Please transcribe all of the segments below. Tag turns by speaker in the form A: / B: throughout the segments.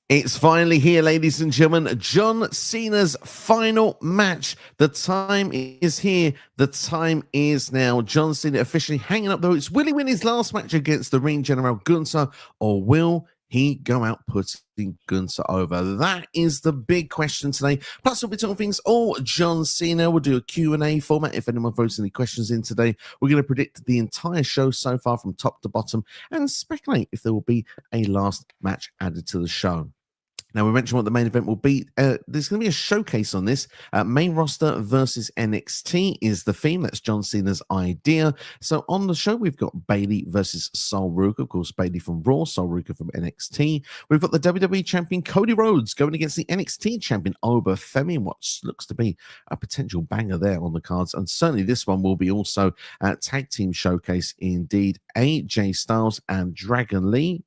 A: It's finally here, ladies and gentlemen. John Cena's final match. The time is here. The time is now. John Cena officially hanging up the boots. Will he win his last match against the Ring General GUNTHER, or will he go out putting Gunther over? That is the big question today. Plus, we'll be talking things all John Cena. We'll do a Q&A format. If anyone votes any questions in today, we're going to predict the entire show so far from top to bottom and speculate if there will be a last match added to the show. Now, we mentioned what the main event will be. There's going to be a showcase on this. Main roster versus NXT is the theme. That's John Cena's idea. So on the show, we've got Bayley versus Sol Ruca. Of course, Bayley from Raw, Sol Ruca from NXT. We've got the WWE champion Cody Rhodes going against the NXT champion Femi, and what looks to be a potential banger there on the cards. And certainly this one will be also a tag team showcase indeed. AJ Styles and Dragon Lee,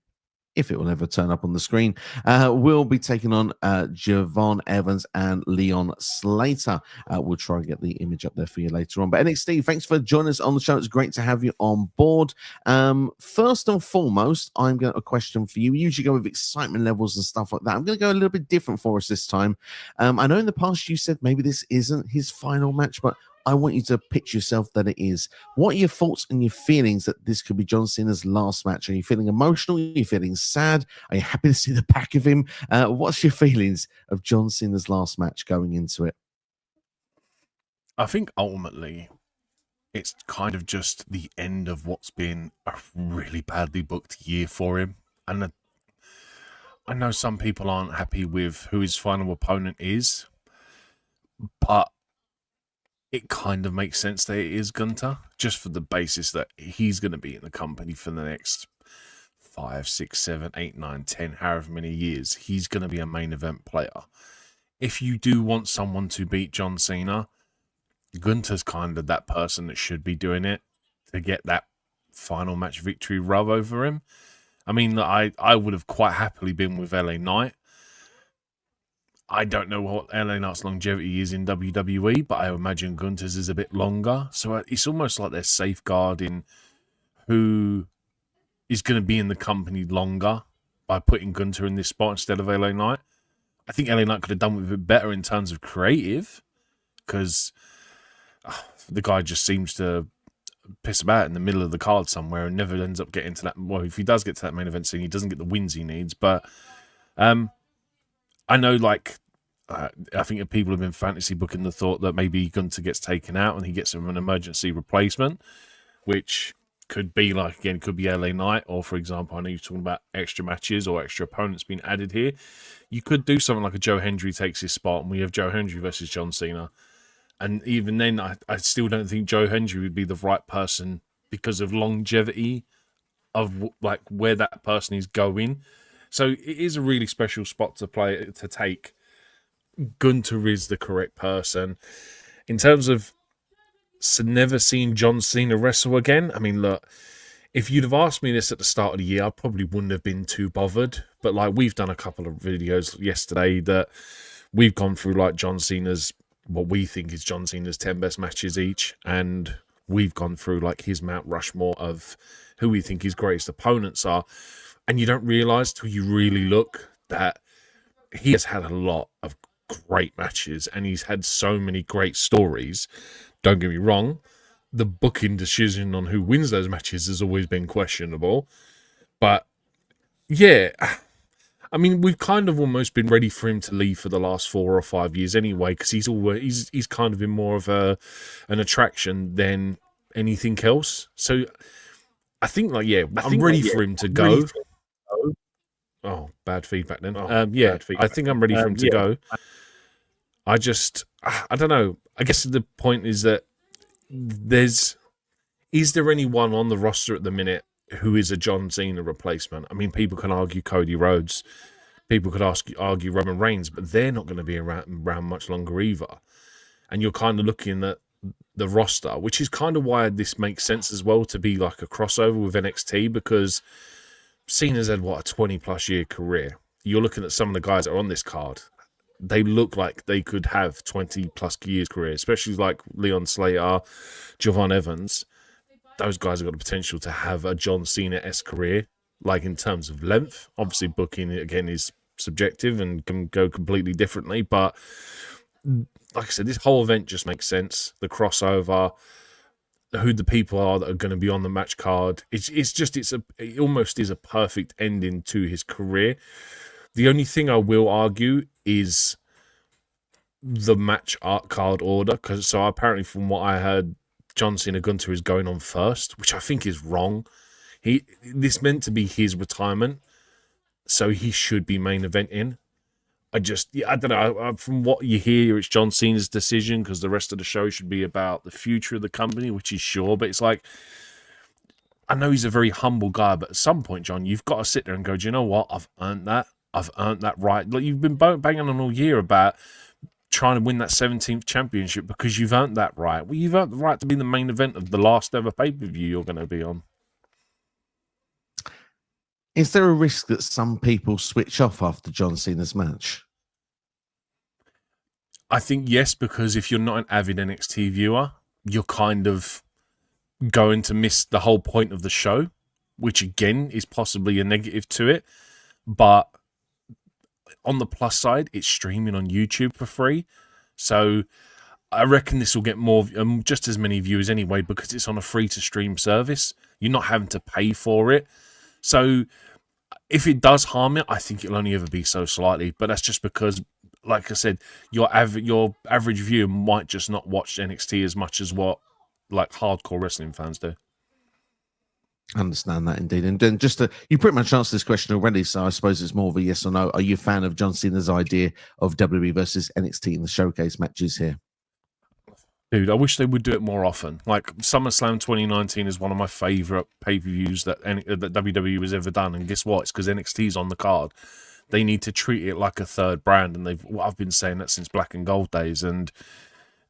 A: if it will ever turn up on the screen, will be taking on Javon Evans and Leon Slater. We'll try and get the image up there for you later on. But NXT, thanks for joining us on the show. It's great to have you on board. First and foremost, I'm got a question for you. We usually go with excitement levels and stuff like that. I'm going to go a little bit different for us this time. I know in the past you said maybe this isn't his final match, but I want you to picture yourself that it is. What are your thoughts and your feelings that this could be John Cena's last match? Are you feeling emotional? Are you feeling sad? Are you happy to see the back of him? What's your feelings of John Cena's last match going into it?
B: I think ultimately it's kind of just the end of what's been a really badly booked year for him. And I know some people aren't happy with who his final opponent is, but it kind of makes sense that it is Gunther, just for the basis that he's going to be in the company for the next 5, 6, 7, 8, 9, 10, however many years. He's going to be a main event player. If you do want someone to beat John Cena, Gunther's kind of that person that should be doing it to get that final match victory rub over him. I mean, I would have quite happily been with LA Knight. I don't know what LA Knight's longevity is in WWE, but I imagine Gunther's is a bit longer. So it's almost like they're safeguarding who is going to be in the company longer by putting Gunther in this spot instead of LA Knight. I think LA Knight could have done with it better in terms of creative, because the guy just seems to piss about in the middle of the card somewhere and never ends up getting to that. Well, if he does get to that main event scene, he doesn't get the wins he needs. But I know, I think people have been fantasy booking the thought that maybe Gunther gets taken out and he gets an emergency replacement, which could be could be LA Knight, or for example, I know you're talking about extra matches or extra opponents being added here. You could do something like a Joe Hendry takes his spot and we have Joe Hendry versus John Cena. And even then, I still don't think Joe Hendry would be the right person because of longevity of where that person is going. So it is a really special spot to take. Gunther is the correct person. In terms of never seeing John Cena wrestle again, I mean, look, if you'd have asked me this at the start of the year, I probably wouldn't have been too bothered. But we've done a couple of videos yesterday that we've gone through John Cena's, what we think is John Cena's 10 best matches each, and we've gone through his Mount Rushmore of who we think his greatest opponents are. And you don't realise till you really look that he has had a lot of great matches and he's had so many great stories. Don't get me wrong, the booking decision on who wins those matches has always been questionable. But yeah, I mean, we've kind of almost been ready for him to leave for the last 4 or 5 years anyway, because he's kind of been more of an attraction than anything else. So I think I'm ready for him to go. Oh, bad feedback then. I think I'm ready for him to go. I don't know. I guess the point is that is there anyone on the roster at the minute who is a John Cena replacement? I mean, people can argue Cody Rhodes. People could argue Roman Reigns, but they're not going to be around much longer either. And you're kind of looking at the roster, which is kind of why this makes sense as well to be like a crossover with NXT, because Cena's had, a 20-plus year career. You're looking at some of the guys that are on this card. They look like they could have 20-plus years career, especially like Leon Slater, Javon Evans. Those guys have got the potential to have a John Cena-esque career, in terms of length. Obviously, booking, again, is subjective and can go completely differently. But like I said, this whole event just makes sense. The crossover, who the people are that are going to be on the match card. It almost is a perfect ending to his career. The only thing I will argue is the match art card order, because so apparently from what I heard, John Cena GUNTHER is going on first, which I think is wrong. This meant to be his retirement, so he should be main eventing. I don't know. From what you hear, it's John Cena's decision because the rest of the show should be about the future of the company, which is sure. But it's like, I know he's a very humble guy, but at some point, John, you've got to sit there and go, do you know what? I've earned that. I've earned that right. Like, you've been banging on all year about trying to win that 17th championship because you've earned that right. Well, you've earned the right to be the main event of the last ever pay-per-view you're going to be on.
A: Is there a risk that some people switch off after John Cena's match?
B: I think yes, because if you're not an avid NXT viewer, you're kind of going to miss the whole point of the show, which again is possibly a negative to it. But on the plus side, it's streaming on YouTube for free. So I reckon this will get more, just as many viewers anyway, because it's on a free-to-stream service. You're not having to pay for it. So if it does harm it, I think it'll only ever be so slightly. But that's just because, like I said, your average viewer might just not watch NXT as much as what like hardcore wrestling fans do.
A: I understand that indeed. And then you pretty much answered this question already, so I suppose it's more of a yes or no. Are you a fan of John Cena's idea of WWE versus NXT in the showcase matches here?
B: Dude, I wish they would do it more often. Like, SummerSlam 2019 is one of my favourite pay-per-views that WWE has ever done. And guess what? It's because NXT's on the card. They need to treat it like a third brand. And I've been saying that since Black and Gold days. And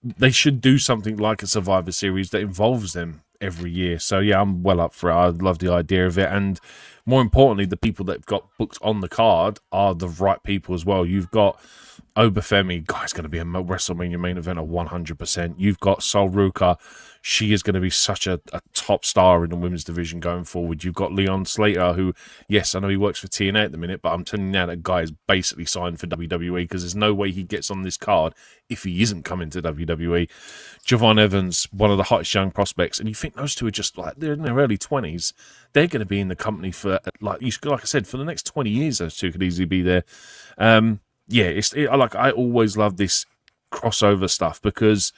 B: they should do something like a Survivor Series that involves them every year. So, yeah, I'm well up for it. I love the idea of it. And more importantly, the people that have got booked on the card are the right people as well. You've got Femi, guy's going to be a WrestleMania main event of 100%. You've got Sol Ruca. She is going to be such a top star in the women's division going forward. You've got Leon Slater, who, yes, I know he works for TNA at the minute, but I'm telling you now that guy is basically signed for WWE because there's no way he gets on this card if he isn't coming to WWE. Javon Evans, one of the hottest young prospects, and you think those two are just like, they're in their early 20s. They're going to be in the company for, like I said, for the next 20 years, those two could easily be there. Yeah, I always love this crossover stuff because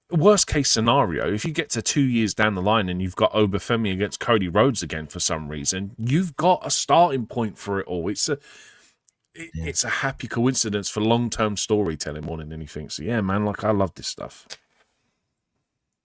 B: worst case scenario, if you get to 2 years down the line and you've got Femi against Cody Rhodes again for some reason, you've got a starting point for it all. It's a happy coincidence for long-term storytelling more than anything. So yeah, man, I love this stuff.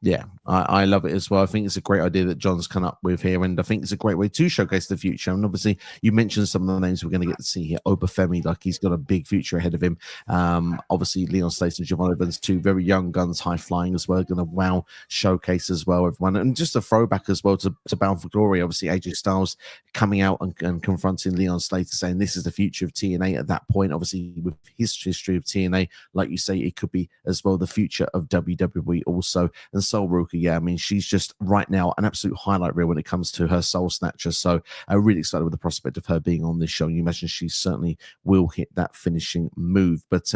A: Yeah, I love it as well. I think it's a great idea that John's come up with here, and I think it's a great way to showcase the future. And obviously, you mentioned some of the names we're going to get to see here. Femi, like he's got a big future ahead of him. Obviously, Leon Slater and Javon Evans, two very young guns, high flying as well. Going to wow showcase as well, everyone. And just a throwback as well to Bound for Glory. Obviously, AJ Styles coming out and confronting Leon Slater, saying this is the future of TNA at that point. Obviously, with his history of TNA, like you say, it could be as well the future of WWE also. And Sol Ruca, yeah, I mean, she's just right now an absolute highlight reel when it comes to her Soul Snatcher. So I'm really excited with the prospect of her being on this show. You imagine she certainly will hit that finishing move. But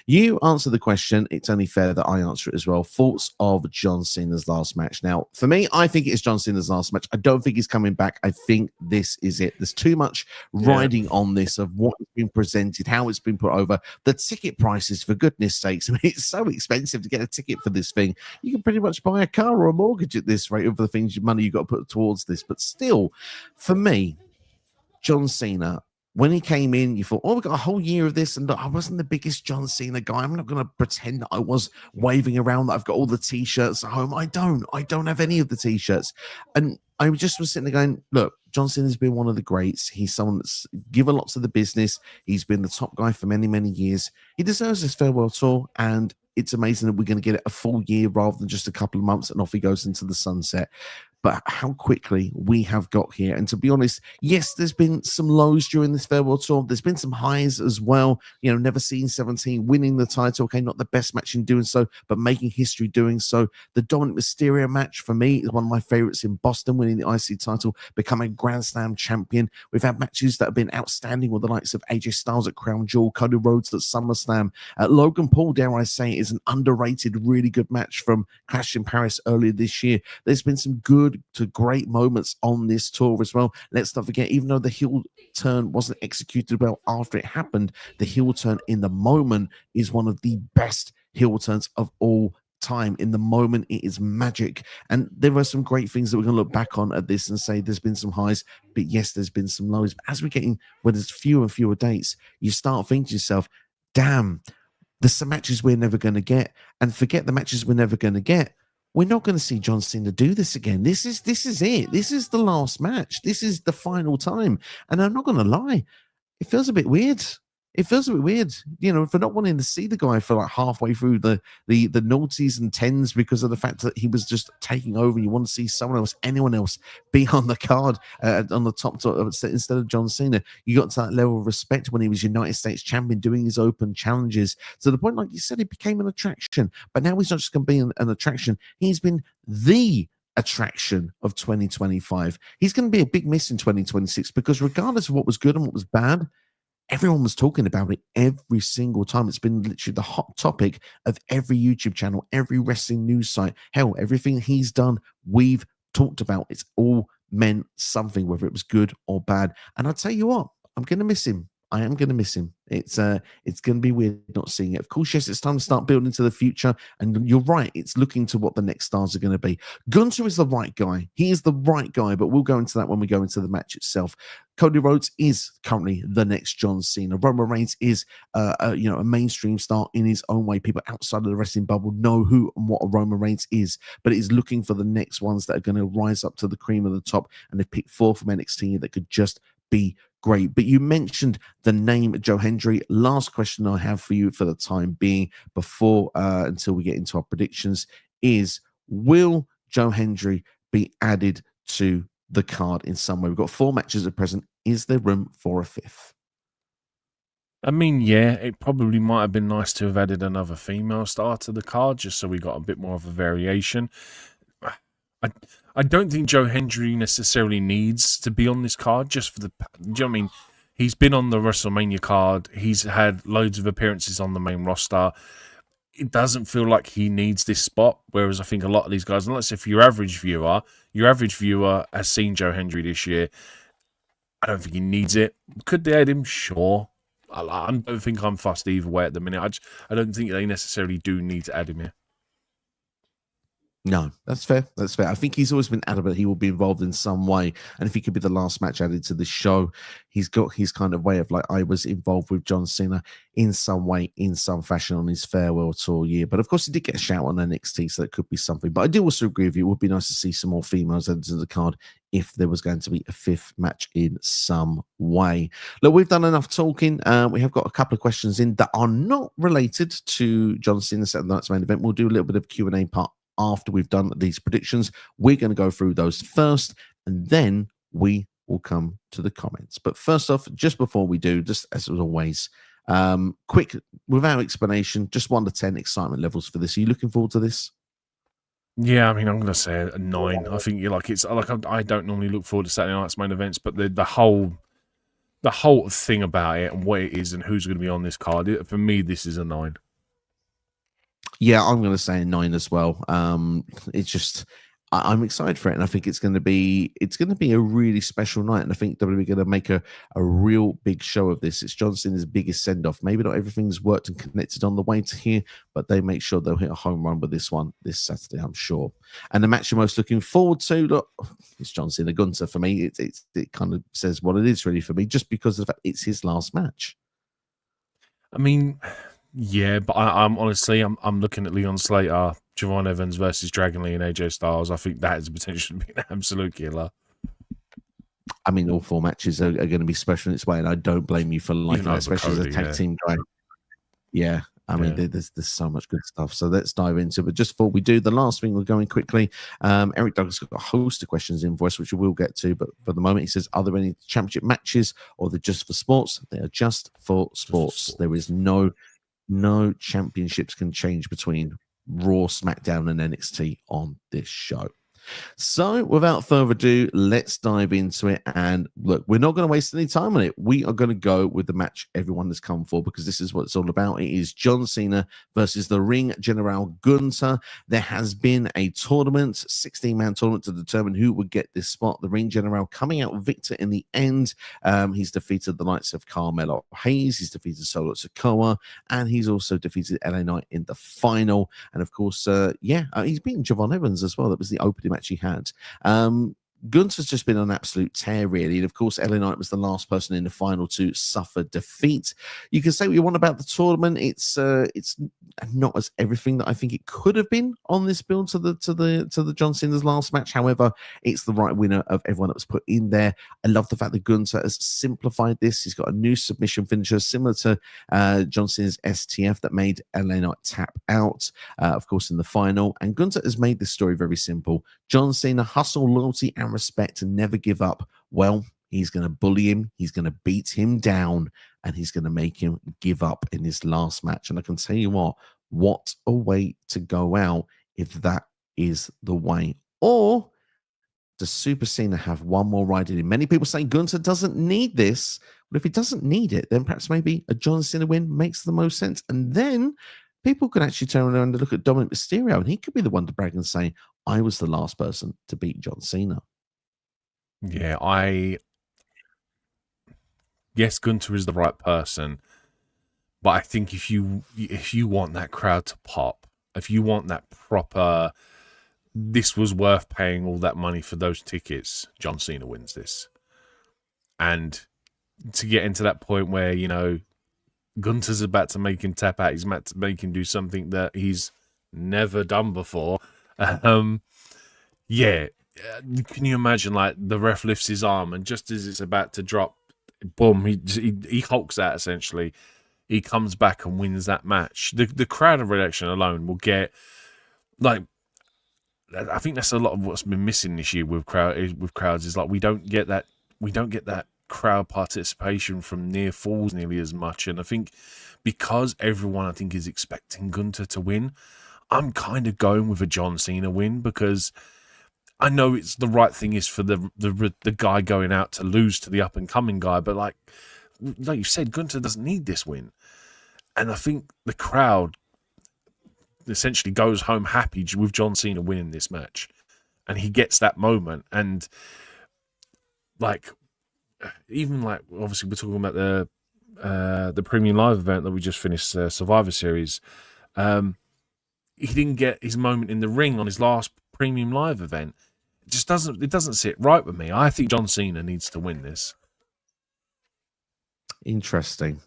A: you answer the question. It's only fair that I answer it as well. Thoughts of John Cena's last match? Now, for me, I think it's John Cena's last match. I don't think he's coming back. I think this is it. There's too much riding on this of what has been presented, how it's been put over. The ticket prices, for goodness sakes, I mean, it's so expensive to get a ticket for this thing. You can pretty much buy a car or a mortgage at this rate of the things money you've got to put towards this. But still, for me, John Cena, when he came in, you thought, oh, we got a whole year of this, and I wasn't the biggest John Cena guy. I'm not going to pretend that I was waving around that I've got all the t-shirts at home. I don't have any of the t-shirts. And I just was sitting there going, look, John Cena's been one of the greats. He's someone that's given lots of the business. He's been the top guy for many, many years. He deserves this farewell tour, and it's amazing that we're going to get it a full year rather than just a couple of months and off he goes into the sunset. but how quickly we have got here. And to be honest, yes, there's been some lows during this farewell tour. There's been some highs as well. You know, never seen 17 winning the title. Okay, not the best match in doing so, but making history doing so. The Dominic Mysterio match for me is one of my favorites in Boston, winning the IC title, becoming Grand Slam champion. We've had matches that have been outstanding with the likes of AJ Styles at Crown Jewel, Cody Rhodes at SummerSlam. Logan Paul, dare I say, is an underrated, really good match from Clash in Paris earlier this year. There's been some good to great moments on this tour as well. Let's not forget, even though the heel turn wasn't executed well after it happened, the heel turn in the moment is one of the best heel turns of all time. In the moment, it is magic. And there are some great things that we're going to look back on at this and say there's been some highs, but yes, there's been some lows. But as we're getting, when there's fewer and fewer dates, you start thinking to yourself, damn, there's some matches we're never going to get. And forget the matches we're never going to get. We're not going to see John Cena do this again. This is it. This is the last match. This is the final time. And I'm not going to lie, it feels a bit weird. It feels a bit weird, you know, for not wanting to see the guy for like halfway through the noughties and tens because of the fact that he was just taking over. You want to see someone else, anyone else, be on the card on the top instead of John Cena. You got to that level of respect when he was United States champion, doing his open challenges to the point, like you said, it became an attraction. But now he's not just going to be an attraction. He's been the attraction of 2025. He's going to be a big miss in 2026 because regardless of what was good and what was bad, everyone was talking about it every single time. It's been literally the hot topic of every YouTube channel, every wrestling news site. Hell, everything he's done, we've talked about. It's all meant something, whether it was good or bad. And I'll tell you what, I'm going to miss him. I am going to miss him. It's going to be weird not seeing it. Of course, yes, it's time to start building to the future. And you're right. It's looking to what the next stars are going to be. Gunther is the right guy. He is the right guy, but we'll go into that when we go into the match itself. Cody Rhodes is currently the next John Cena. Roman Reigns is a mainstream star in his own way. People outside of the wrestling bubble know who and what a Roman Reigns is, but it is looking for the next ones that are going to rise up to the cream of the top. And they've picked 4 from NXT that could just be great. But you mentioned the name Joe Hendry. Last question I have for you for the time being before until we get into our predictions is, will Joe Hendry be added to the card in some way? We've got 4 matches at present. Is there room for a 5th?
B: I mean, yeah, it probably might have been nice to have added another female star to the card just so we got a bit more of a variation. I don't think Joe Hendry necessarily needs to be on this card just for the... Do you know what I mean? He's been on the WrestleMania card. He's had loads of appearances on the main roster. It doesn't feel like he needs this spot, whereas I think a lot of these guys, unless if your average viewer has seen Joe Hendry this year, I don't think he needs it. Could they add him? Sure. I don't think I'm fussed either way at the minute. I don't think they necessarily do need to add him here.
A: No, that's fair. That's fair. I think he's always been adamant he will be involved in some way. And if he could be the last match added to the show, he's got his kind of way of like, I was involved with John Cena in some way, in some fashion on his farewell tour year. But of course, he did get a shout on NXT, so that could be something. But I do also agree with you. It would be nice to see some more females added to the card if there was going to be a 5th match in some way. Look, we've done enough talking. We have got a couple of questions in that are not related to John Cena's Saturday Night's main event. We'll do a little bit of Q&A part after we've done these predictions. We're going to go through those first, and then we will come to the comments. But first off, just before we do, just as always, quick, without explanation, just 1 to 10 excitement levels for this. Are you looking forward to this?
B: Yeah, I mean, I'm going to say a 9. I think I don't normally look forward to Saturday Night's main events, but the whole thing about it and what it is and who's going to be on this card, for me, this is a 9.
A: Yeah, I'm going to say a 9 as well. It's just, I'm excited for it, and I think it's going to be a really special night. And I think WWE are going to make a real big show of this. It's John Cena's biggest send off. Maybe not everything's worked and connected on the way to here, but they make sure they'll hit a home run with this one this Saturday, I'm sure. And the match you're most looking forward to, look, it's John Cena Gunther for me. It kind of says what it is really for me, just because of the fact it's his last match.
B: I mean, yeah, but I'm honestly looking at Leon Slater, Javon Evans versus Dragon Lee and AJ Styles. I think that is potentially an absolute killer.
A: I mean, all 4 matches are going to be special in its way, and I don't blame you for liking that, especially Cody, as a tag team guy. Yeah, I mean, there's so much good stuff. So let's dive into it. But just before we do, the last thing we're going quickly. Eric Douglas got a host of questions in voice, which we will get to. But for the moment, he says, are there any championship matches or they're just for sports? They are just for sports. There is no championships can change between Raw, SmackDown, and NXT on this show. So without further ado, let's dive into it. And look, we're not going to waste any time on it. We are going to go with the match everyone has come for, because this is what it's all about. It is John Cena versus the Ring General GUNTHER. There has been a tournament, 16-man tournament, to determine who would get this spot. The Ring General coming out victor in the end. He's defeated the likes of Carmelo Hayes. He's defeated Sol Ruca, and he's also defeated LA Knight in the final. And of course, he's beaten Javon Evans as well. That was the opening match he had. Gunther's just been on an absolute tear, really. And of course, LA Knight was the last person in the final to suffer defeat. You can say what you want about the tournament. It's not as everything that I think it could have been on this build to the John Cena's last match. However, it's the right winner of everyone that was put in there. I love the fact that Gunther has simplified this. He's got a new submission finisher similar to John Cena's STF that made LA Knight tap out, of course, in the final. And Gunther has made this story very simple. John Cena, hustle, loyalty, and respect, and never give up. Well, he's going to bully him, he's going to beat him down, and he's going to make him give up in his last match. And I can tell you what a way to go out if that is the way. Or does Super Cena have one more ride in him? Many people say Gunther doesn't need this, but if he doesn't need it, then perhaps maybe a John Cena win makes the most sense. And then people could actually turn around and look at Dominic Mysterio, and he could be the one to brag and say, I was the last person to beat John Cena.
B: Yeah, yes, Gunther is the right person, but I think if you want that crowd to pop, if you want that proper, this was worth paying all that money for those tickets, John Cena wins this. And to get into that point where, you know, Gunther's about to make him tap out, he's about to make him do something that he's never done before. Can you imagine, like, the ref lifts his arm and just as it's about to drop, boom, he hulks out essentially. He comes back and wins that match. The crowd reaction alone will get, like, I think that's a lot of what's been missing this year with crowds is like we don't get that crowd participation from near falls nearly as much. And I think because everyone is expecting Gunther to win, I'm kind of going with a John Cena win, because I know it's the right thing is for the guy going out to lose to the up and coming guy, but like you said, Gunther doesn't need this win, and I think the crowd essentially goes home happy with John Cena winning this match, and he gets that moment. And like, even like obviously we're talking about the premium live event that we just finished, Survivor Series. He didn't get his moment in the ring on his last premium live event. It doesn't sit right with me. I think John Cena needs to win this.
A: Interesting.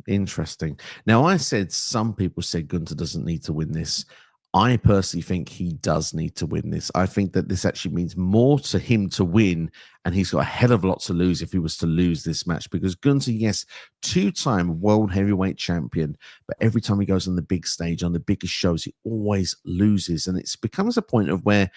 A: Now, I said some people said Gunther doesn't need to win this. I personally think he does need to win this. I think that this actually means more to him to win, and he's got a hell of a lot to lose if he was to lose this match, because Gunther, yes, two-time world heavyweight champion, but every time he goes on the big stage, on the biggest shows, he always loses, and it becomes a point of where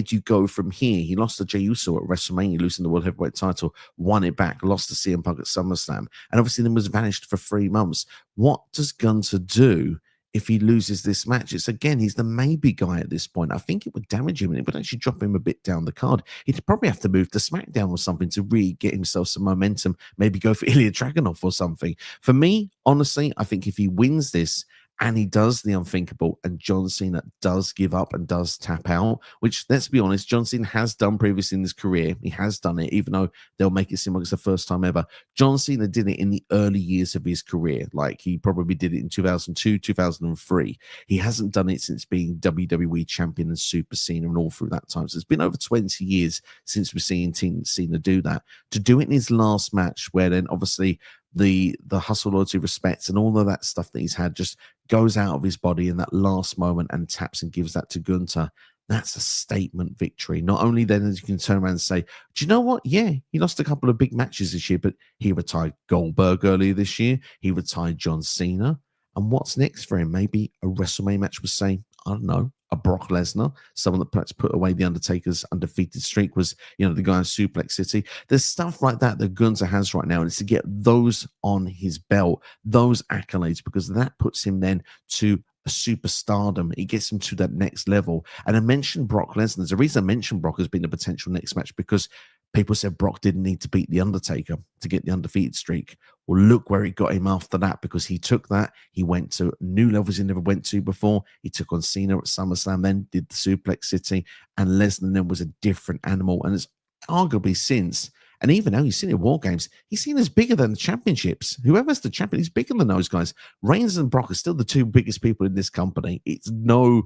A: do you go from here? He lost to Jey Uso at WrestleMania, losing the world heavyweight title, won it back, lost to CM Punk at SummerSlam, and obviously then was vanished for 3 months. What does Gunther do if he loses this match? It's again, he's the maybe guy at this point. I think it would damage him and it would actually drop him a bit down the card. He'd probably have to move to SmackDown or something to really get himself some momentum, maybe go for Ilya Dragunov or something. For me, honestly, I think if he wins this and he does the unthinkable and John Cena does give up and does tap out, which, let's be honest, John Cena has done previously in his career. He has done it, even though they'll make it seem like it's the first time ever. John Cena did it in the early years of his career. Like, he probably did it in 2002, 2003. He hasn't done it since being WWE champion and Super Cena and all through that time. So it's been over 20 years since we've seen Cena do that. To do it in his last match, where then obviously the hustle, loyalty, respect, and all of that stuff that he's had just goes out of his body in that last moment and taps and gives that to Gunther. That's a statement victory. Not only then as you can turn around and say, do you know what? Yeah, he lost a couple of big matches this year, but he retired Goldberg earlier this year. He retired John Cena. And what's next for him? Maybe a WrestleMania match with, say, I don't know, a Brock Lesnar, someone that perhaps put away the Undertaker's undefeated streak, was, you know, the guy in Suplex City. There's stuff like that that Gunther has right now, and it's to get those on his belt, those accolades, because that puts him then to a superstardom. It gets him to that next level. And I mentioned Brock Lesnar. The reason I mentioned Brock as being a potential next match, because people said Brock didn't need to beat the Undertaker to get the undefeated streak. Well, look where he got him after that, because he took that. He went to new levels he never went to before. He took on Cena at SummerSlam, then did the Suplex City, and Lesnar then was a different animal. And it's arguably since, and even now, you've seen it at War Games, he's seen as bigger than the championships. Whoever's the champion, he's bigger than those guys. Reigns and Brock are still the two biggest people in this company. It's no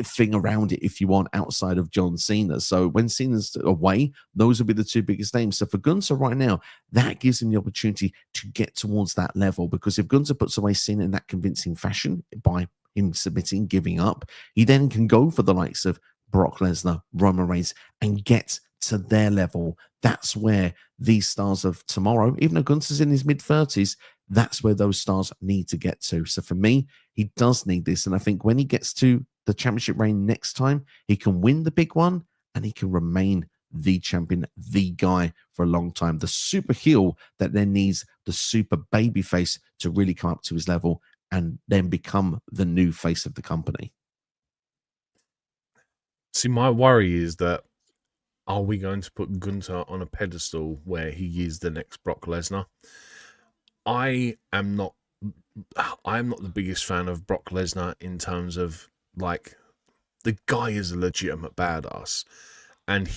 A: thing around it, if you want, outside of John Cena. So when Cena's away, those will be the two biggest names. So for Gunther right now, that gives him the opportunity to get towards that level, because if Gunther puts away Cena in that convincing fashion by him submitting, giving up, he then can go for the likes of Brock Lesnar, Roman Reigns, and get to their level. That's where these stars of tomorrow, even though Gunther's in his mid-30s, that's where those stars need to get to. So for me, he does need this. And I think when he gets to the championship reign next time, he can win the big one and he can remain the champion, the guy for a long time. The super heel that then needs the super baby face to really come up to his level and then become the new face of the company.
B: See, my worry is that, are we going to put Gunther on a pedestal where he is the next Brock Lesnar? I'm not the biggest fan of Brock Lesnar in terms of, like, the guy is a legitimate badass, and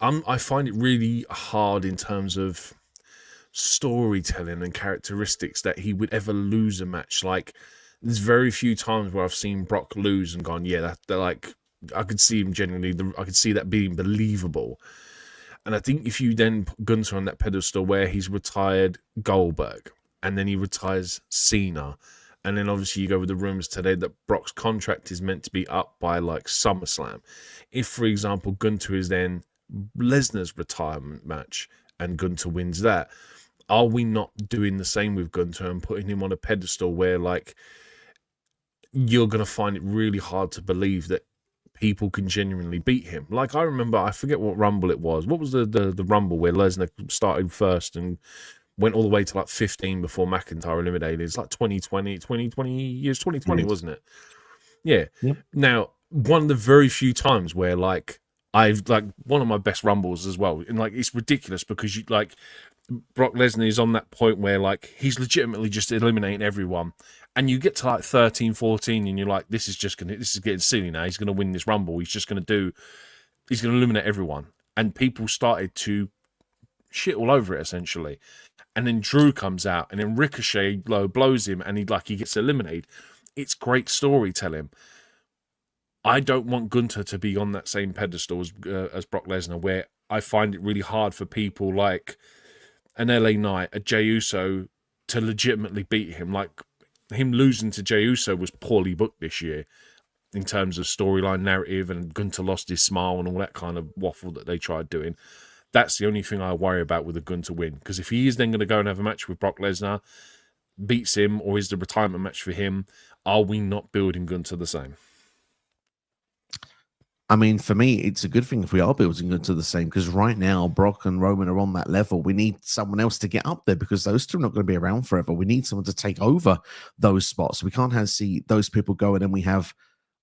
B: I find it really hard in terms of storytelling and characteristics that he would ever lose a match. Like, there's very few times where I've seen Brock lose and gone, yeah, they're like, I could see him genuinely, I could see that being believable. And I think if you then put Gunther on that pedestal where he's retired Goldberg, and then he retires Cena, and then obviously you go with the rumors today that Brock's contract is meant to be up by like SummerSlam. If, for example, Gunther is then Lesnar's retirement match and Gunther wins that, are we not doing the same with Gunther and putting him on a pedestal where, like, you're going to find it really hard to believe that people can genuinely beat him? Like, I remember, I forget what Rumble it was. What was the Rumble where Lesnar started first and went all the way to like 15 before McIntyre eliminated? It's like 2020, wasn't it? Yeah. Yep. Now, one of the very few times where, like, I've, like, one of my best Rumbles as well. And, like, it's ridiculous because you, like, Brock Lesnar is on that point where, like, he's legitimately just eliminating everyone. And you get to like 13, 14, and you're like, this is getting silly now. He's going to win this Rumble. He's going to eliminate everyone. And people started to shit all over it, essentially. And then Drew comes out, and then Ricochet blows him, and he gets eliminated. It's great storytelling. I don't want Gunther to be on that same pedestal as Brock Lesnar, where I find it really hard for people like an LA Knight, a Jey Uso, to legitimately beat him. Like, him losing to Jey Uso was poorly booked this year in terms of storyline narrative, and Gunther lost his smile and all that kind of waffle that they tried doing. That's the only thing I worry about with a Gunther win, because if he is then going to go and have a match with Brock Lesnar, beats him, or is the retirement match for him, are we not building Gunther the same?
A: I mean, for me, it's a good thing if we are building Gunther the same, because right now, Brock and Roman are on that level. We need someone else to get up there, because those two are not going to be around forever. We need someone to take over those spots. We can't see those people go, and then we have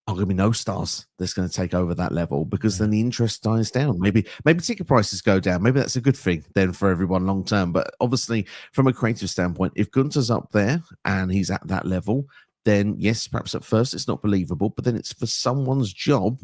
A: going to be no stars that's going to take over that level, because then the interest dies down. Maybe ticket prices go down. Maybe that's a good thing then for everyone long term. But obviously, from a creative standpoint, if Gunther's up there and he's at that level, then yes, perhaps at first it's not believable, but then it's for someone's job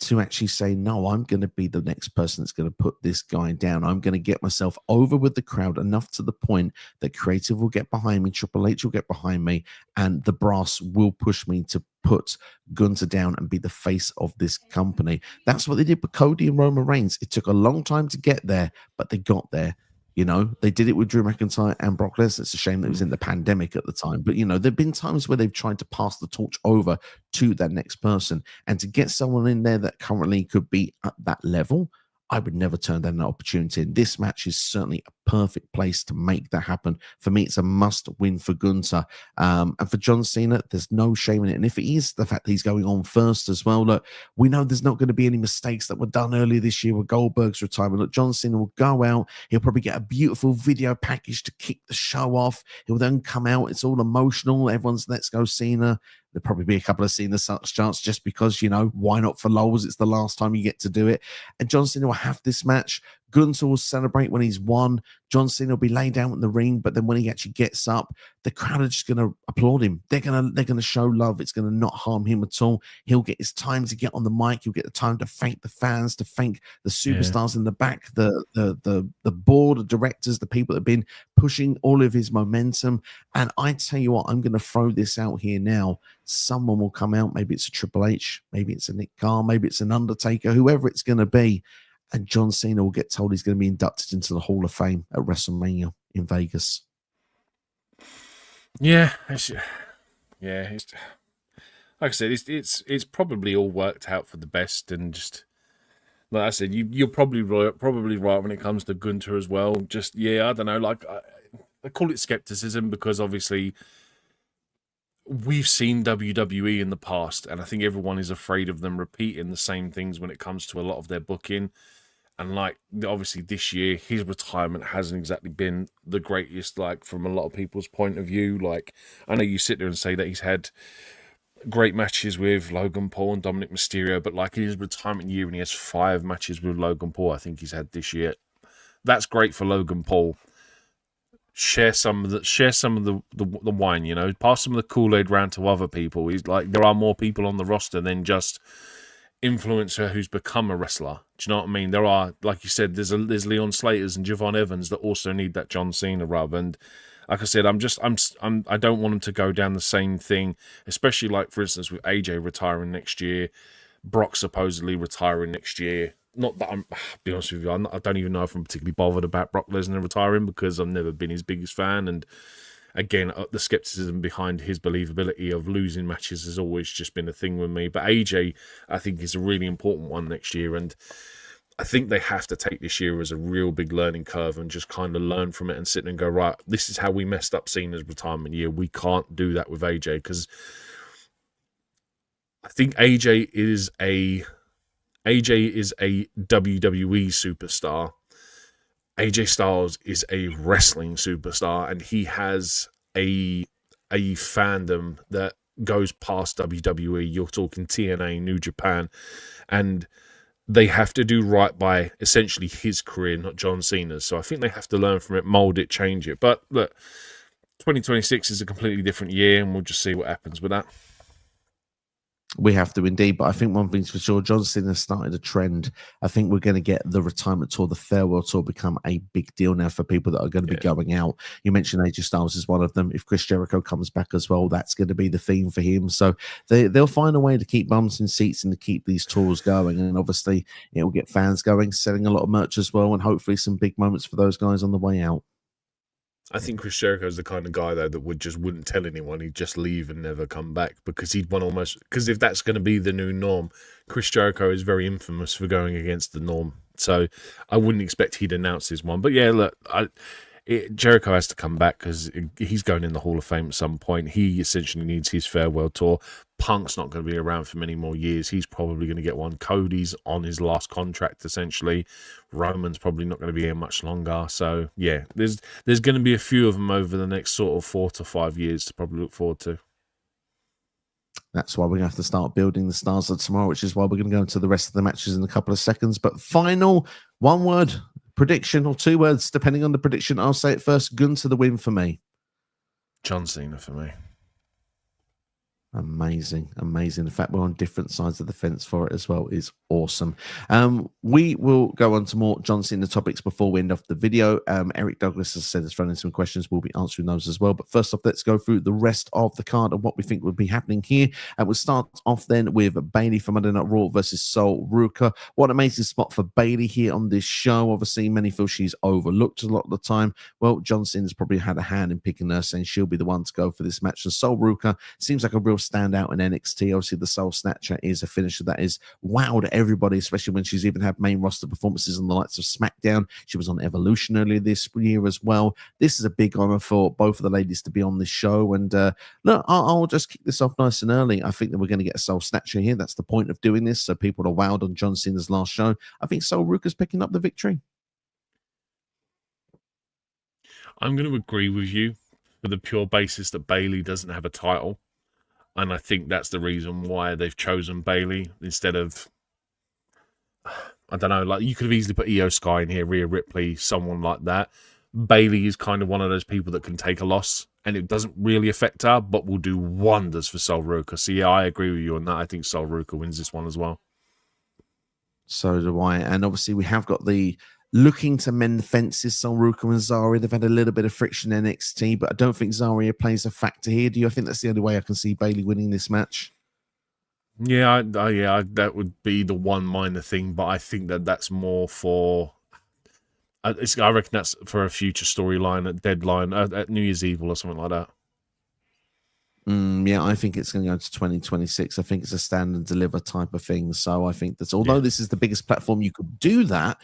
A: to actually say, no, I'm going to be the next person that's going to put this guy down. I'm going to get myself over with the crowd enough to the point that creative will get behind me, Triple H will get behind me, and the brass will push me to put Gunther down and be the face of this company. That's what they did with Cody and Roman Reigns. It took a long time to get there, but they got there. You know, they did it with Drew McIntyre and Brock Lesnar. It's a shame that it was in the pandemic at the time. But, you know, there have been times where they've tried to pass the torch over to that next person. And to get someone in there that currently could be at that level, I would never turn down that opportunity. And this match is certainly a perfect place to make that happen. For me, it's a must win for Gunther. And for John Cena, there's no shame in it. And if it is the fact that he's going on first as well, look, we know there's not going to be any mistakes that were done earlier this year with Goldberg's retirement. Look, John Cena will go out. He'll probably get a beautiful video package to kick the show off. He'll then come out. It's all emotional. Everyone's let's go Cena. There'll probably be a couple of Cena such chants just because, you know, why not for lulz? It's the last time you get to do it. And John Cena will have this match. Gunther will celebrate when he's won. John Cena will be laying down in the ring, but then when he actually gets up, the crowd are just going to applaud him. They're gonna show love. It's going to not harm him at all. He'll get his time to get on the mic. He'll get the time to thank the fans, to thank the superstars in the back, the board of directors, the people that have been pushing all of his momentum. And I tell you what, I'm going to throw this out here now. Someone will come out. Maybe it's a Triple H. Maybe it's a Nick Khan. Maybe it's an Undertaker. Whoever it's going to be. And John Cena will get told he's going to be inducted into the Hall of Fame at WrestleMania in Vegas.
B: Yeah, it's like I said, it's probably all worked out for the best, and just like I said, you're probably right when it comes to Gunther as well. Just I don't know, like I call it skepticism because obviously we've seen WWE in the past, and I think everyone is afraid of them repeating the same things when it comes to a lot of their booking. And like obviously this year, his retirement hasn't exactly been the greatest, like from a lot of people's point of view. Like I know you sit there and say that he's had great matches with Logan Paul and Dominic Mysterio, but like in his retirement year, and he has 5 matches with Logan Paul, I think he's had this year. That's great for Logan Paul. Share some of the wine, you know, pass some of the Kool-Aid round to other people. He's like, there are more people on the roster than just influencer who's become a wrestler. Do you know what I mean? There are, like you said, there's Leon Slaters and Javon Evans that also need that John Cena rub. And like I said, I don't want him to go down the same thing, especially like for instance with AJ retiring next year, Brock supposedly retiring next year. Not that I'll be honest with you, I don't even know if I'm particularly bothered about Brock Lesnar retiring because I've never been his biggest fan. And again, the skepticism behind his believability of losing matches has always just been a thing with me. But AJ, I think, is a really important one next year. And I think they have to take this year as a real big learning curve and just kind of learn from it and sit and go, right, this is how we messed up Cena's retirement year. We can't do that with AJ because I think AJ is a WWE superstar. AJ Styles is a wrestling superstar, and he has a fandom that goes past WWE. You're talking TNA, New Japan, and they have to do right by essentially his career, not John Cena's. So I think they have to learn from it, mold it, change it. But look, 2026 is a completely different year, and we'll just see what happens with that.
A: We have to indeed, but I think one thing's for sure, John Cena started a trend. I think we're going to get the retirement tour, the farewell tour, become a big deal now for people that are going to be going out. You mentioned AJ Styles is one of them. If Chris Jericho comes back as well, that's going to be the theme for him. So they'll find a way to keep bums in seats and to keep these tours going. And obviously, it will get fans going, selling a lot of merch as well, and hopefully some big moments for those guys on the way out.
B: I think Chris Jericho is the kind of guy though that wouldn't tell anyone. He'd just leave and never come back because because if that's going to be the new norm, Chris Jericho is very infamous for going against the norm. So I wouldn't expect he'd announce his one. But yeah, look, Jericho has to come back because he's going in the Hall of Fame at some point. He essentially needs his farewell tour. Punk's not going to be around for many more years. He's probably going to get one. Cody's on his last contract, essentially. Roman's probably not going to be here much longer. So, yeah, there's going to be a few of them over the next sort of 4 to 5 years to probably look forward to.
A: That's why we're going to have to start building the stars of tomorrow, which is why we're going to go into the rest of the matches in a couple of seconds. But final, one word prediction or 2 words, depending on the prediction. I'll say it first. Gunther the win for me.
B: John Cena for me.
A: Amazing. In fact, we're on different sides of the fence for it as well. Is awesome. We will go on to more John Cena topics before we end off the video. Eric Douglas has said has thrown in some questions. We'll be answering those as well. But first off, let's go through the rest of the card and what we think will be happening here. And we'll start off then with Bayley from Monday Night Raw versus Sol Ruca. What an amazing spot for Bayley here on this show. Obviously, many feel she's overlooked a lot of the time. Well, John Cena's probably had a hand in picking her, saying she'll be the one to go for this match. And Sol Ruca seems like a real standout in NXT. Obviously, the Soul Snatcher is a finisher that is wowed everybody, especially when she's even had main roster performances on the likes of SmackDown. She was on Evolution earlier this year as well. This is a big honor for both of the ladies to be on this show. And look, I'll just kick this off nice and early. I think that we're going to get a Soul Snatcher here. That's the point of doing this, so people are wowed on John Cena's last show. I think Sol Ruca's picking up the victory.
B: I'm going to agree with you for the pure basis that Bayley doesn't have a title. And I think that's the reason why they've chosen Bayley instead of, I don't know, like you could have easily put Io Sky in here, Rhea Ripley, someone like that. Bayley is kind of one of those people that can take a loss and it doesn't really affect her, but will do wonders for Sol Ruca. So yeah, I agree with you on that. I think Sol Ruca wins this one as well.
A: So do I. And obviously we have got the looking to mend the fences, Sol Ruca and Zarya. They've had a little bit of friction in NXT, but I don't think Zarya plays a factor here. Do you? I think that's the only way I can see Bayley winning this match.
B: Yeah, that would be the one minor thing, but I think that's more for. I reckon that's for a future storyline at Deadline, at New Year's Eve or something like that.
A: Yeah, I think it's going to go to 2026. I think it's a stand and deliver type of thing. So I think that although this is the biggest platform you could do that,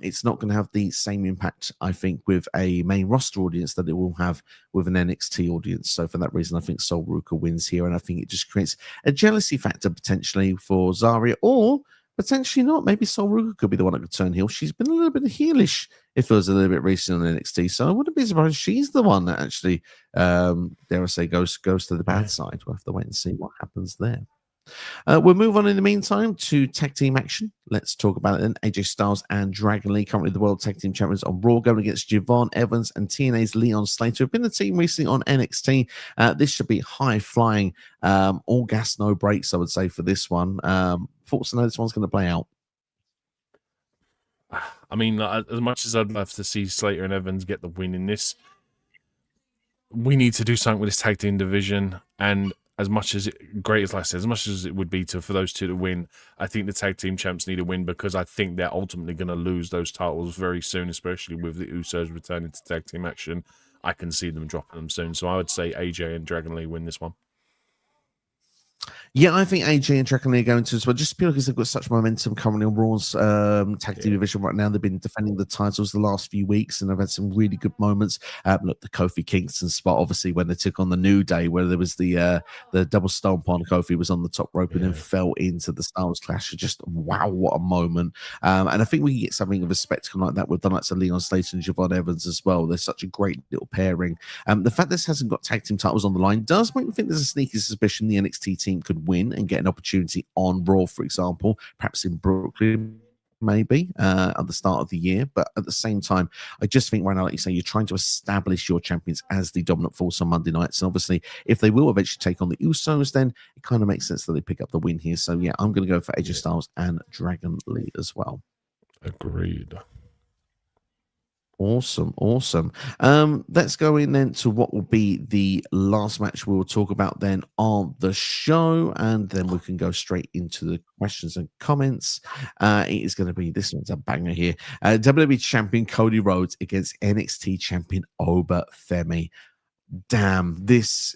A: it's not going to have the same impact, I think, with a main roster audience that it will have with an NXT audience. So for that reason, I think Sol Ruca wins here. And I think it just creates a jealousy factor potentially for Zarya, or potentially not. Maybe Sol Ruca could be the one that could turn heel. She's been a little bit heelish, if it was a little bit recent on NXT. So I wouldn't be surprised if she's the one that actually, dare I say, goes to the bad side. We'll have to wait and see what happens there. We'll move on in the meantime to tag team action. Let's talk about it then. AJ Styles and Dragon Lee, currently the World Tag Team Champions on Raw, going against Javon Evans and TNA's Leon Slater, who've been the team recently on NXT. This should be high flying, all gas, no brakes, I would say, for this one. Thoughts on how this one's going to play out?
B: I mean, as much as I'd love to see Slater and Evans get the win in this, we need to do something with this tag team division. And as much as great as I said, as much as it would be for those two to win, I think the tag team champs need a win, because I think they're ultimately going to lose those titles very soon, especially with the Usos returning to tag team action. I can see them dropping them soon. So I would say AJ and Dragon Lee win this one.
A: Yeah, I think AJ and Dragon Lee are going to as well, just because they've got such momentum currently on Raw's tag team division right now. They've been defending the titles the last few weeks, and they've had some really good moments. Look, the Kofi Kingston spot, obviously, when they took on the New Day, where there was the double stomp on Kofi, was on the top rope and then fell into the Styles Clash. Just wow, what a moment! And I think we can get something of a spectacle like that with the likes of Leon Slater and Javon Evans as well. They're such a great little pairing. The fact this hasn't got tag team titles on the line does make me think there's a sneaky suspicion the NXT team could win and get an opportunity on Raw, for example, perhaps in Brooklyn, maybe at the start of the year. But at the same time, I just think right now, like you say, you're trying to establish your champions as the dominant force on Monday nights. And obviously, if they will eventually take on the Usos, then it kind of makes sense that they pick up the win here. So yeah, I'm going to go for AJ Styles and Dragon Lee as well.
B: Agreed.
A: Awesome. Let's go in then to what will be the last match we'll talk about then on the show, and then we can go straight into the questions and comments. It is going to be, this one's a banger here. WWE Champion Cody Rhodes against NXT Champion Oba Femi. Damn, this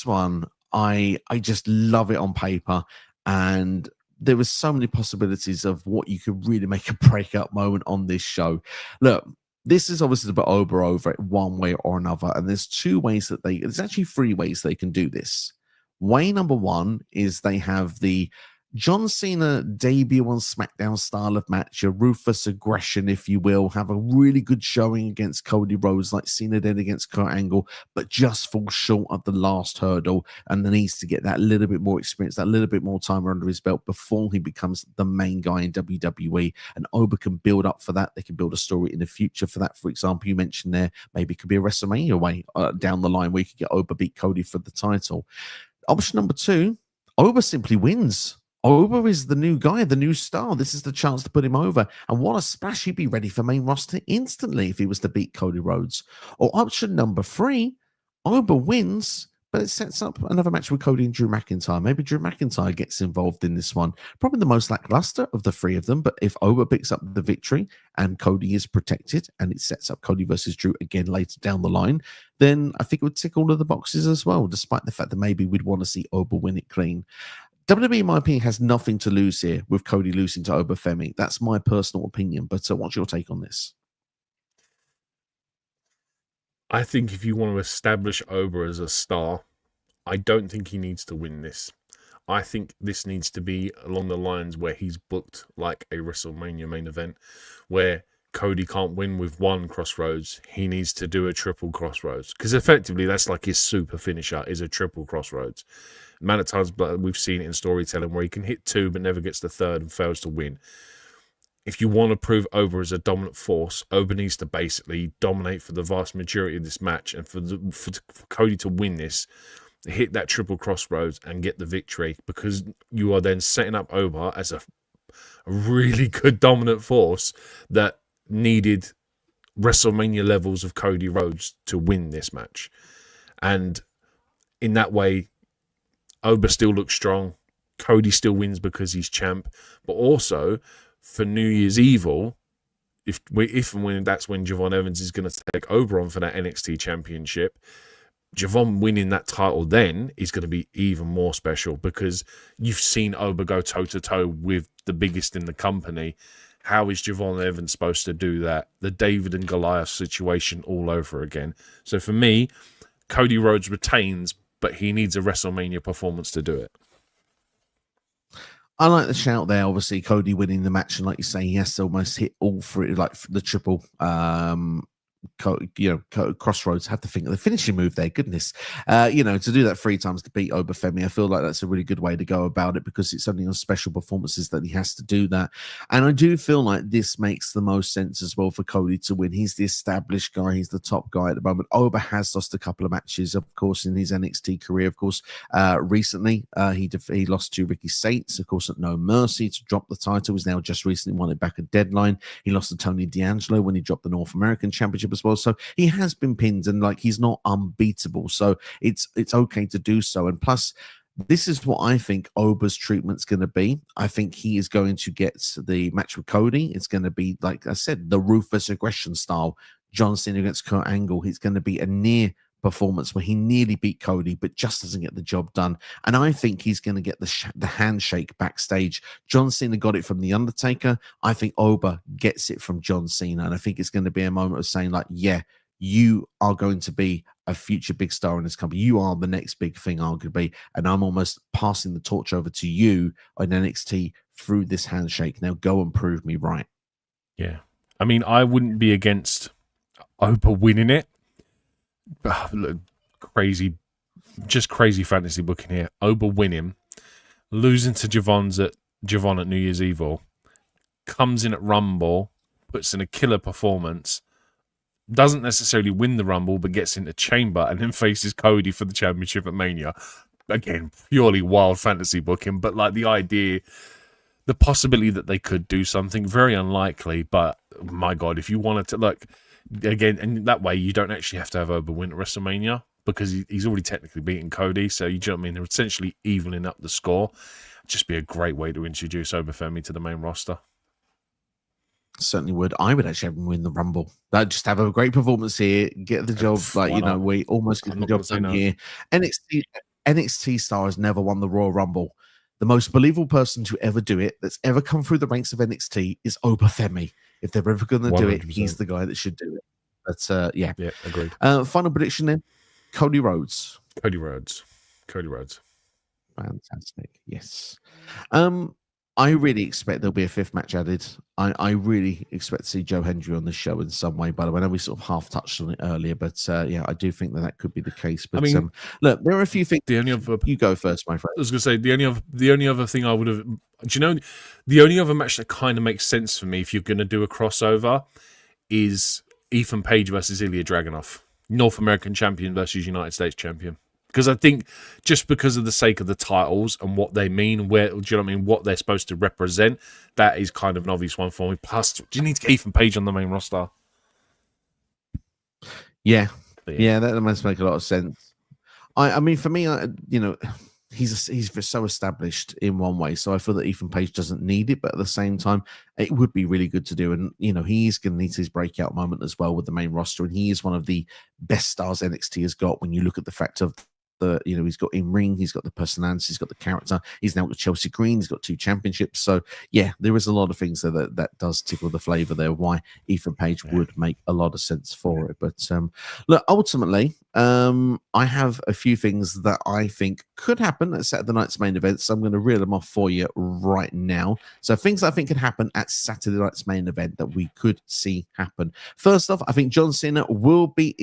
A: one, I just love it on paper, and there was so many possibilities of what you could really make a breakout moment on this show. Look, this is obviously about over it one way or another, and there's there's actually three ways they can do this. Way number one is they have the John Cena debut on SmackDown style of match, a ruthless aggression, if you will, have a really good showing against Cody Rhodes like Cena did against Kurt Angle, but just fall short of the last hurdle and then needs to get that little bit more experience, that little bit more time under his belt before he becomes the main guy in WWE. And Oba can build up for that. They can build a story in the future for that. For example, you mentioned there, maybe it could be a WrestleMania way down the line where you could get Oba beat Cody for the title. Option number two, Oba simply wins. Oba is the new guy, the new star. This is the chance to put him over. And what a splash. He'd be ready for main roster instantly if he was to beat Cody Rhodes. Or option number three, Oba wins, but it sets up another match with Cody and Drew McIntyre. Maybe Drew McIntyre gets involved in this one. Probably the most lackluster of the three of them, but if Oba picks up the victory and Cody is protected and it sets up Cody versus Drew again later down the line, then I think it would tick all of the boxes as well, despite the fact that maybe we'd want to see Oba win it clean. WWE, in my opinion, has nothing to lose here with Cody losing to Oba Femi. That's my personal opinion, but what's your take on this?
B: I think if you want to establish Oba as a star, I don't think he needs to win this. I think this needs to be along the lines where he's booked like a WrestleMania main event, where Cody can't win with one Crossroads. He needs to do a triple Crossroads, because effectively that's like his super finisher, is a triple Crossroads. The amount of times we've seen it in storytelling where he can hit two but never gets the third and fails to win. If you want to prove Oba as a dominant force, Oba needs to basically dominate for the vast majority of this match, and for Cody to win this, hit that triple Crossroads and get the victory, because you are then setting up Oba as a really good dominant force that needed WrestleMania levels of Cody Rhodes to win this match. And in that way, Oba still looks strong. Cody still wins because he's champ, but also for New Year's Evil, if and when that's when Javon Evans is going to take Oba on for that NXT championship, Javon winning that title then is going to be even more special, because you've seen Oba go toe-to-toe with the biggest in the company. How is Javon Evans supposed to do that? The David and Goliath situation all over again. So for me, Cody Rhodes retains, but he needs a WrestleMania performance to do it.
A: I like the shout there. Obviously, Cody winning the match, and like you say, he has to almost hit all three, like the triple Crossroads. Have to think of the finishing move there. Goodness, to do that 3 times to beat Oba Femi, I feel like that's a really good way to go about it, because it's only on special performances that he has to do that. And I do feel like this makes the most sense as well for Cody to win. He's the established guy. He's the top guy at the moment. Oba has lost a couple of matches, of course, in his NXT career. Of course, recently he lost to Ricky Saints, of course, at No Mercy to drop the title. He's now just recently won it back at Deadline. He lost to Tony D'Angelo when he dropped the North American Championship as well. So he has been pinned, and like he's not unbeatable. So it's okay to do so. And plus, this is what I think Oba's treatment's going to be. I think he is going to get the match with Cody. It's going to be, like I said, the ruthless aggression style. John Cena against Kurt Angle. It's going to be a near performance where he nearly beat Cody, but just doesn't get the job done. And I think he's going to get the handshake backstage. John Cena got it from The Undertaker. I think Oba gets it from John Cena. And I think it's going to be a moment of saying, like, yeah, you are going to be a future big star in this company. You are the next big thing, arguably. And I'm almost passing the torch over to you on NXT through this handshake. Now go and prove me right.
B: Yeah. I mean, I wouldn't be against Oba winning it. Look, crazy fantasy booking here. Oba winning, losing to Javon at New Year's Evil, comes in at Rumble, puts in a killer performance, doesn't necessarily win the Rumble, but gets into Chamber and then faces Cody for the championship at Mania. Again, purely wild fantasy booking, but like the idea, the possibility that they could do something, very unlikely, but my God, if you wanted to, look, again, and that way you don't actually have to have Oba win at WrestleMania, because he's already technically beaten Cody, so you know what I mean? They're essentially evening up the score. Just be a great way to introduce Oba Femi to the main roster.
A: Certainly would. I would actually have him win the Rumble. I'd just have a great performance here, get the job, we almost get the job done here. NXT star has never won the Royal Rumble. The most believable person to ever do it, that's ever come through the ranks of NXT, is Oba Femi. If they're ever going to do it, he's the guy that should do it. But yeah,
B: agreed.
A: Final prediction then: Cody Rhodes.
B: Cody Rhodes.
A: Fantastic. Yes. I really expect there'll be a 5th match added. I really expect to see Joe Hendry on the show in some way. By the way, I know we sort of half touched on it earlier, but yeah, I do think that could be the case. But I mean, look, there are a few things. You go first, my friend.
B: I was going to say the only other thing I would have. Do you know the only other match that kind of makes sense for me if you're going to do a crossover is Ethan Page versus Ilya Dragunov, North American champion versus United States champion. Because I think just because of the sake of the titles and what they mean, do you know what I mean, what they're supposed to represent, that is kind of an obvious one for me. Plus, do you need to get Ethan Page on the main roster?
A: Yeah, that must make a lot of sense. I mean, for me, he's so established in one way, so I feel that Ethan Page doesn't need it, but at the same time, it would be really good to do. And he's going to need his breakout moment as well with the main roster, and he is one of the best stars NXT has got. When you look at the fact of he's got in ring, he's got the personality, he's got the character, he's now got Chelsea Green, he's got 2 championships. So yeah, there is a lot of things there that does tickle the flavor there. Why Ethan Page would make a lot of sense for it. But look, ultimately, I have a few things that I think could happen at Saturday night's main event. So I'm going to reel them off for you right now. So things I think could happen at Saturday night's main event that we could see happen. First off, I think John Cena will be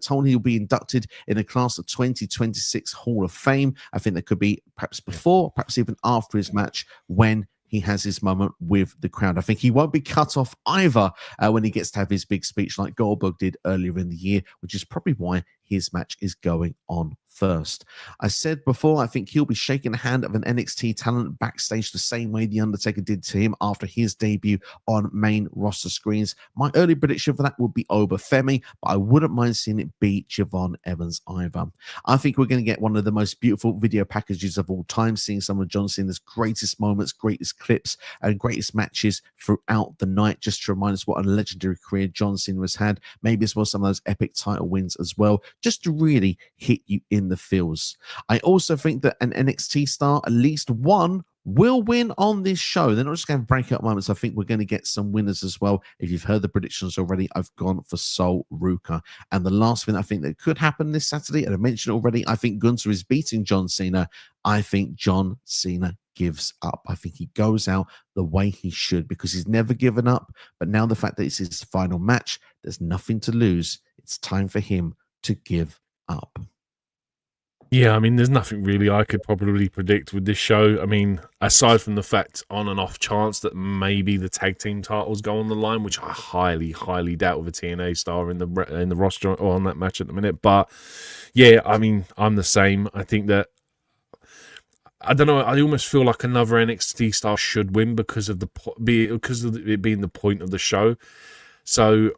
A: told he'll be inducted in the class of 2026 Hall of Fame. I think that could be perhaps before, perhaps even after his match when he has his moment with the crowd. I think he won't be cut off either when he gets to have his big speech like Goldberg did earlier in the year, which is probably why his match is going on first. I said before, I think he'll be shaking the hand of an NXT talent backstage the same way The Undertaker did to him after his debut on main roster screens. My early prediction for that would be over Femi, but I wouldn't mind seeing it be Javon Evans either. I think we're going to get one of the most beautiful video packages of all time, seeing some of John Cena's greatest moments, greatest clips, and greatest matches throughout the night, just to remind us what a legendary career John Cena has had. Maybe as well some of those epic title wins as well, just to really hit you in the feels. I also think that an NXT star, at least one, will win on this show. They're not just going to have breakout moments. I think we're going to get some winners as well. If you've heard the predictions already, I've gone for Sol Ruca. And the last thing I think that could happen this Saturday, and I mentioned already, I think Gunther is beating John Cena. I think John Cena gives up. I think he goes out the way he should, because he's never given up. But now the fact that it's his final match, there's nothing to lose. It's time for him to give up.
B: Yeah, I mean, there's nothing really I could probably predict with this show. I mean, aside from the fact on and off chance that maybe the tag team titles go on the line, which I highly, highly doubt with a TNA star in the roster or on that match at the minute. But yeah, I mean, I'm the same. I think that, I don't know, I almost feel like another NXT star should win because of it being the point of the show. So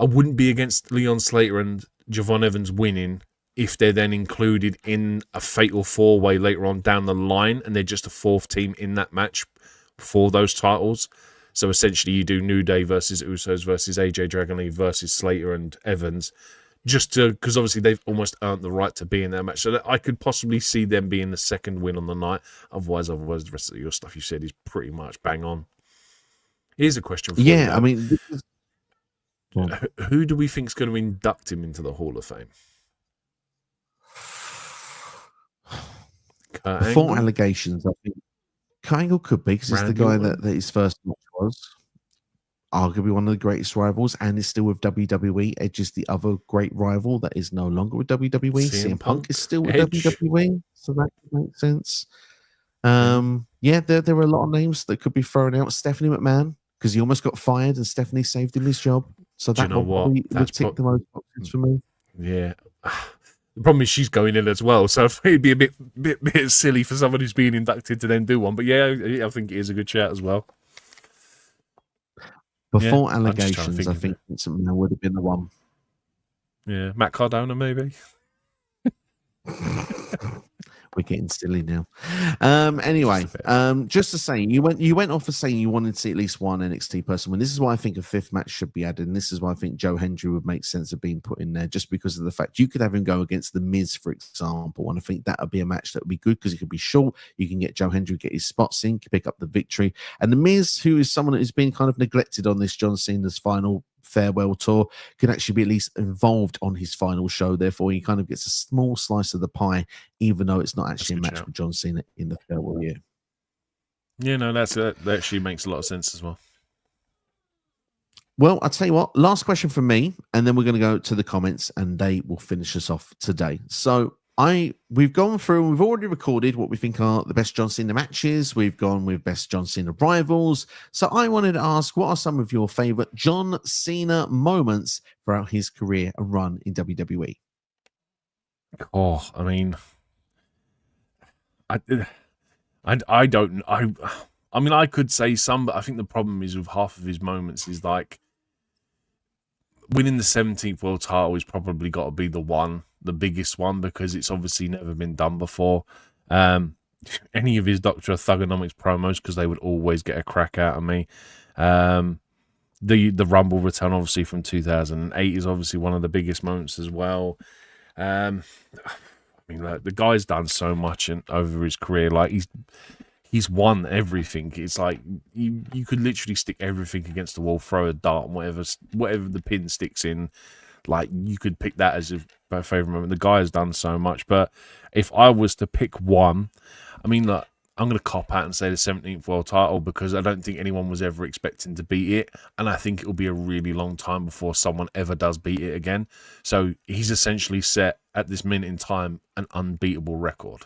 B: I wouldn't be against Leon Slater and Javon Evans winning if they're then included in a fatal 4-way later on down the line and they're just a 4th team in that match for those titles. So essentially you do New Day versus Usos versus AJ Dragon Lee versus Slater and Evans, just to, because obviously they've almost earned the right to be in that match. So that I could possibly see them being the second win on the night. Otherwise the rest of your stuff you said is pretty much bang on. Here's a question for you.
A: Yeah, I mean,
B: who do we think is going to induct him into the Hall of Fame?
A: Before allegations, I think Kurt Angle could be, because he's the guy that his first match was. Arguably one of the greatest rivals, and is still with WWE. Edge is the other great rival that is no longer with WWE. CM Punk is still with WWE, so that makes sense. Yeah, there are a lot of names that could be thrown out. Stephanie McMahon, because he almost got fired and Stephanie saved him his job. So that would tick the most boxes for me.
B: Yeah. The problem is she's going in as well, so it'd be a bit silly for someone who's being inducted to then do one. But yeah, I think it is a good chat as well.
A: Before allegations, I think something would have been the one.
B: Yeah, Matt Cardona maybe.
A: We're getting silly now. Anyway, just to say, you went off for saying you wanted to see at least one NXT person win. This is why I think a 5th match should be added, and this is why I think Joe Hendry would make sense of being put in there, just because of the fact you could have him go against The Miz, for example, and I think that would be a match that would be good because it could be short. You can get Joe Hendry, get his spots in, pick up the victory, and The Miz, who is someone who's been kind of neglected on this John Cena's final farewell tour, could actually be at least involved on his final show. Therefore, he kind of gets a small slice of the pie, even though it's not actually a match with John Cena in the farewell year.
B: Yeah, no, that actually makes a lot of sense as well.
A: Well, I'll tell you what, last question from me, and then we're going to go to the comments, and they will finish us off today. So we've gone through and we've already recorded what we think are the best John Cena matches. We've gone with best John Cena rivals. So I wanted to ask, what are some of your favorite John Cena moments throughout his career and run in WWE?
B: Oh, I mean, I don't. I mean, I could say some, but I think the problem is with half of his moments is like winning the 17th world title is probably got to be the one the biggest one because it's obviously never been done before. Any of his Doctor of Thugonomics promos, because they would always get a crack out of me. The Rumble return, obviously from 2008, is obviously one of the biggest moments as well. I mean, like, the guy's done so much over his career. Like, he's won everything. It's like you could literally stick everything against the wall, throw a dart, and whatever the pin sticks in, like, you could pick that as your favorite moment. The guy has done so much. But if I was to pick one, I mean, like, I'm going to cop out and say the 17th world title, because I don't think anyone was ever expecting to beat it. And I think it will be a really long time before someone ever does beat it again. So he's essentially set, at this minute in time, an unbeatable record.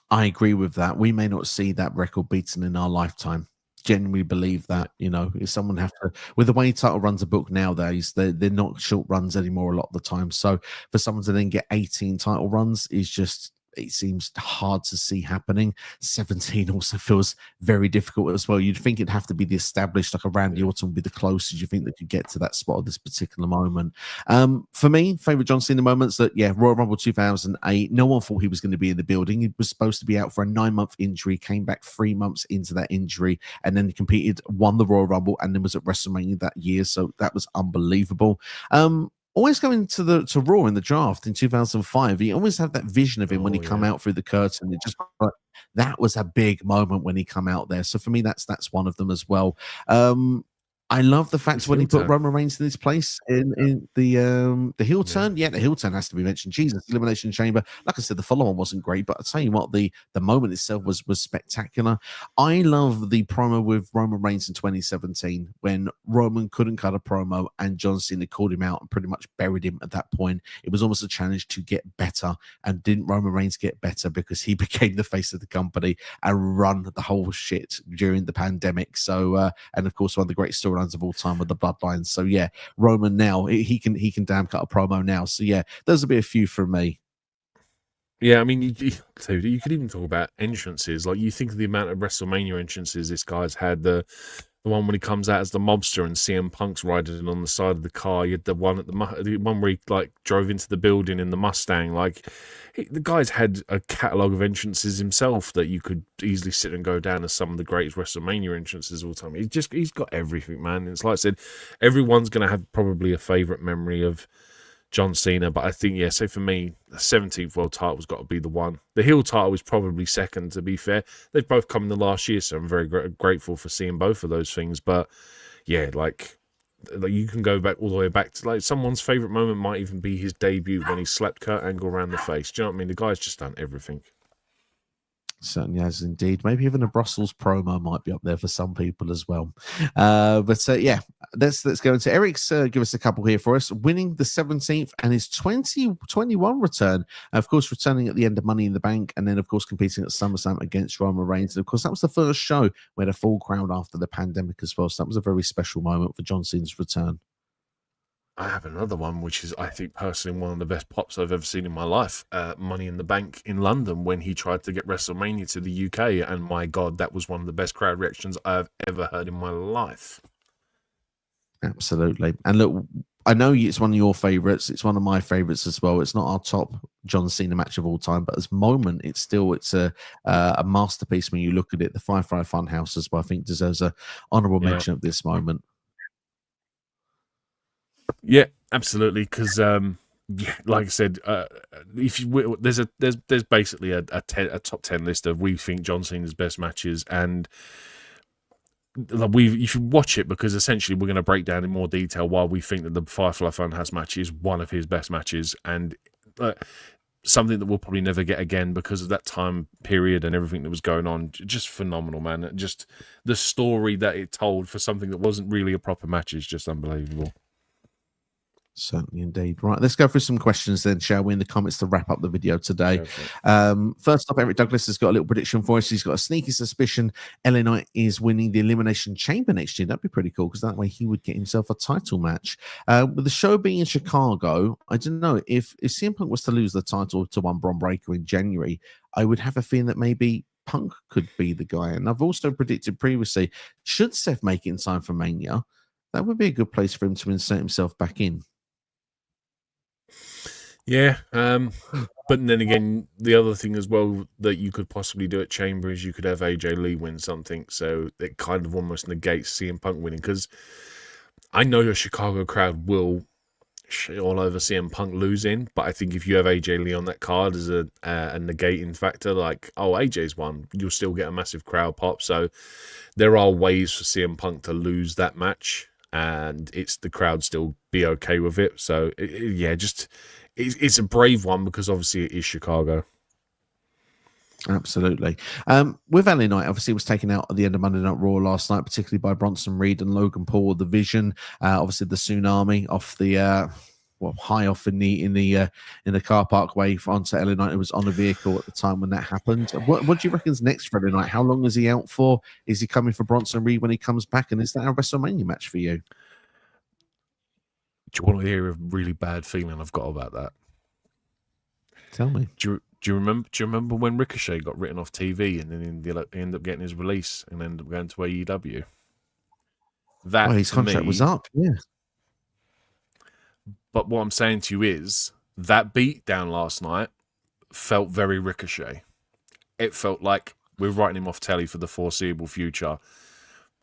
A: I agree with that. We may not see that record beaten in our lifetime. Genuinely believe that, you know, if someone have to, with the way title runs a book nowadays, they're not short runs anymore a lot of the time. So for someone to then get 18 title runs is just, it seems hard to see happening. 17 also feels very difficult as well. You'd think it'd have to be the established, like a Randy Orton would be the closest you think that could get to that spot at this particular moment. For me, favorite John Cena moments, that, yeah, Royal Rumble 2008. No one thought he was going to be in the building. He was supposed to be out for a 9-month injury, came back 3 months into that injury, and then he competed, won the Royal Rumble, and then was at WrestleMania that year. So that was unbelievable. Always going to Raw in the draft in 2005. He always had that vision of him when he come out through the curtain. It just, that was a big moment when he come out there. So for me, that's one of them as well. I love the fact when he put Roman Reigns in his place in the heel turn. Yeah, the heel turn has to be mentioned. Jesus, Elimination Chamber. Like I said, the follow-on wasn't great, but I'll tell you what, the moment itself was spectacular. I love the promo with Roman Reigns in 2017 when Roman couldn't cut a promo and John Cena called him out and pretty much buried him at that point. It was almost a challenge to get better, and didn't Roman Reigns get better because he became the face of the company and run the whole shit during the pandemic. So, and of course, one of the great storylines of all time with the bloodlines. So yeah, Roman now, he can damn cut a promo now. So yeah, those will be a few from me.
B: Yeah, I mean, you could even talk about entrances. Like, you think of the amount of WrestleMania entrances this guy's had. The one when he comes out as the mobster and CM Punk's riding in on the side of the car. You had the one the one where he, like, drove into the building in the Mustang. Like, the guy's had a catalogue of entrances himself that you could easily sit and go down as some of the greatest WrestleMania entrances of all time. He's got everything, man. It's like I said, everyone's going to have probably a favourite memory of John Cena, but I think, yeah, so for me, the 17th world title's got to be the one. The heel title is probably second, to be fair. They've both come in the last year, so I'm very grateful for seeing both of those things. But yeah, like you can go back all the way back to, like, someone's favourite moment might even be his debut when he slapped Kurt Angle around the face. Do you know what I mean? The guy's just done everything.
A: Certainly has indeed. Maybe even a Brussels promo might be up there for some people as well. But yeah, let's go into Eric's. Give us a couple here for us. Winning the 17th and his 2021 return. Of course, returning at the end of Money in the Bank, and then of course competing at SummerSlam against Roman Reigns. And of course, that was the first show where the full crowd after the pandemic as well. So that was a very special moment for John Cena's return.
B: I have another one, which is, I think, personally one of the best pops I've ever seen in my life. Money in the Bank in London, when he tried to get WrestleMania to the UK. And my God, that was one of the best crowd reactions I've ever heard in my life.
A: Absolutely. And look, I know it's one of your favorites. It's one of my favorites as well. It's not our top John Cena match of all time, but as moment, it's a masterpiece when you look at it. The Firefly Funhouse as well, I think, deserves a honorable mention of this moment.
B: Yeah, absolutely. Because, like I said, there's basically a top 10 list of we think John Cena's best matches, and you should watch it, because essentially we're going to break down in more detail why we think that the Firefly Funhouse match is one of his best matches, and something that we'll probably never get again because of that time period and everything that was going on. Just phenomenal, man. Just the story that it told for something that wasn't really a proper match is just unbelievable.
A: Certainly indeed. Right, let's go through some questions then, shall we, in the comments to wrap up the video today. First up, Eric Douglas has got a little prediction for us. He's got a sneaky suspicion LA Knight is winning the Elimination Chamber next year. That'd be pretty cool, because that way he would get himself a title match. With the show being in Chicago, I don't know, if CM Punk was to lose the title to one Bron Breakker in January, I would have a feeling that maybe Punk could be the guy. And I've also predicted previously, should Seth make it in time for Mania, that would be a good place for him to insert himself back in.
B: Yeah, but then again, the other thing as well that you could possibly do at Chamber is you could have AJ Lee win something, so it kind of almost negates CM Punk winning, because I know your Chicago crowd will shit all over CM Punk losing, but I think if you have AJ Lee on that card as a negating factor, like, oh, AJ's won, you'll still get a massive crowd pop. So there are ways for CM Punk to lose that match, and it's the crowd still be okay with it. So it's a brave one because obviously it is Chicago.
A: Absolutely. With LA Knight, obviously, was taken out at the end of Monday Night Raw last night, particularly by Bronson Reed and Logan Paul of the Vision. Obviously, the tsunami off the high off in the car park way onto LA Knight. It was on a vehicle at the time when that happened. What do you reckon's next for LA Knight? How long is he out for? Is he coming for Bronson Reed when he comes back? And is that a WrestleMania match for you?
B: Do you want to hear a really bad feeling I've got about that?
A: Tell me.
B: Do you remember when Ricochet got written off TV and then he ended up getting his release and ended up going to AEW?
A: His contract was up, yeah.
B: But what I'm saying to you is that beatdown last night felt very Ricochet. It felt like we're writing him off telly for the foreseeable future.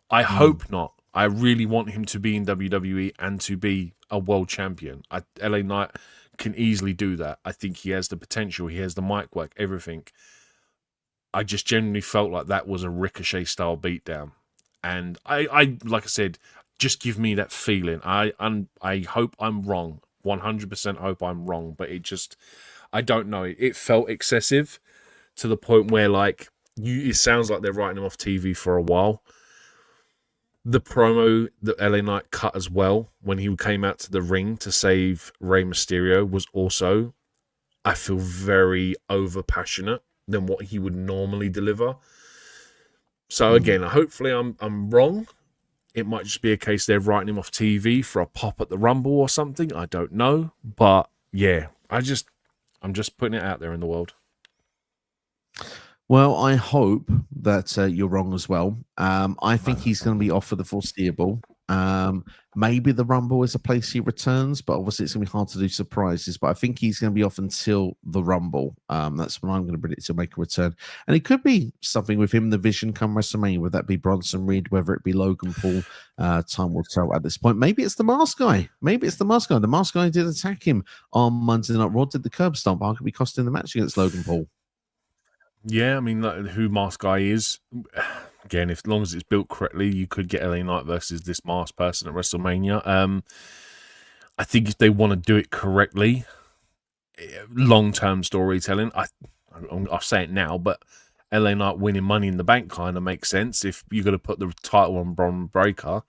B: I hope not. I really want him to be in WWE and to be a world champion. LA Knight can easily do that. I think he has the potential. He has the mic work, everything. I just genuinely felt like that was a Ricochet style beatdown. And I like I said, just give me that feeling. I hope I'm wrong. 100% hope I'm wrong. But I don't know. It felt excessive to the point where, like, it sounds like they're writing him off TV for a while. The promo that LA Knight cut as well when he came out to the ring to save Rey Mysterio was also, I feel, very over passionate than what he would normally deliver. So again, hopefully I'm wrong. It might just be a case they're writing him off TV for a pop at the Rumble or something. I don't know, but yeah, I'm just putting it out there in the world.
A: Well, I hope that you're wrong as well. I think he's going to be off for the foreseeable. Maybe the Rumble is a place he returns, but obviously it's going to be hard to do surprises. But I think he's going to be off until the Rumble. That's when I'm going to predict he'll make a return. And it could be something with him, the Vision, come WrestleMania. Whether that be Bronson Reed, whether it be Logan Paul, time will tell at this point. Maybe it's the Mask Guy. The Mask Guy did attack him on Monday Night Raw, did the curb stomp. I could be costing the match against Logan Paul.
B: Yeah, I mean, like, who Mask Guy is, again, as long as it's built correctly, you could get LA Knight versus this masked person at WrestleMania. I think if they want to do it correctly, long-term storytelling, I'll say it now, but LA Knight winning Money in the Bank kind of makes sense. If you're going to put the title on Bron Breakker,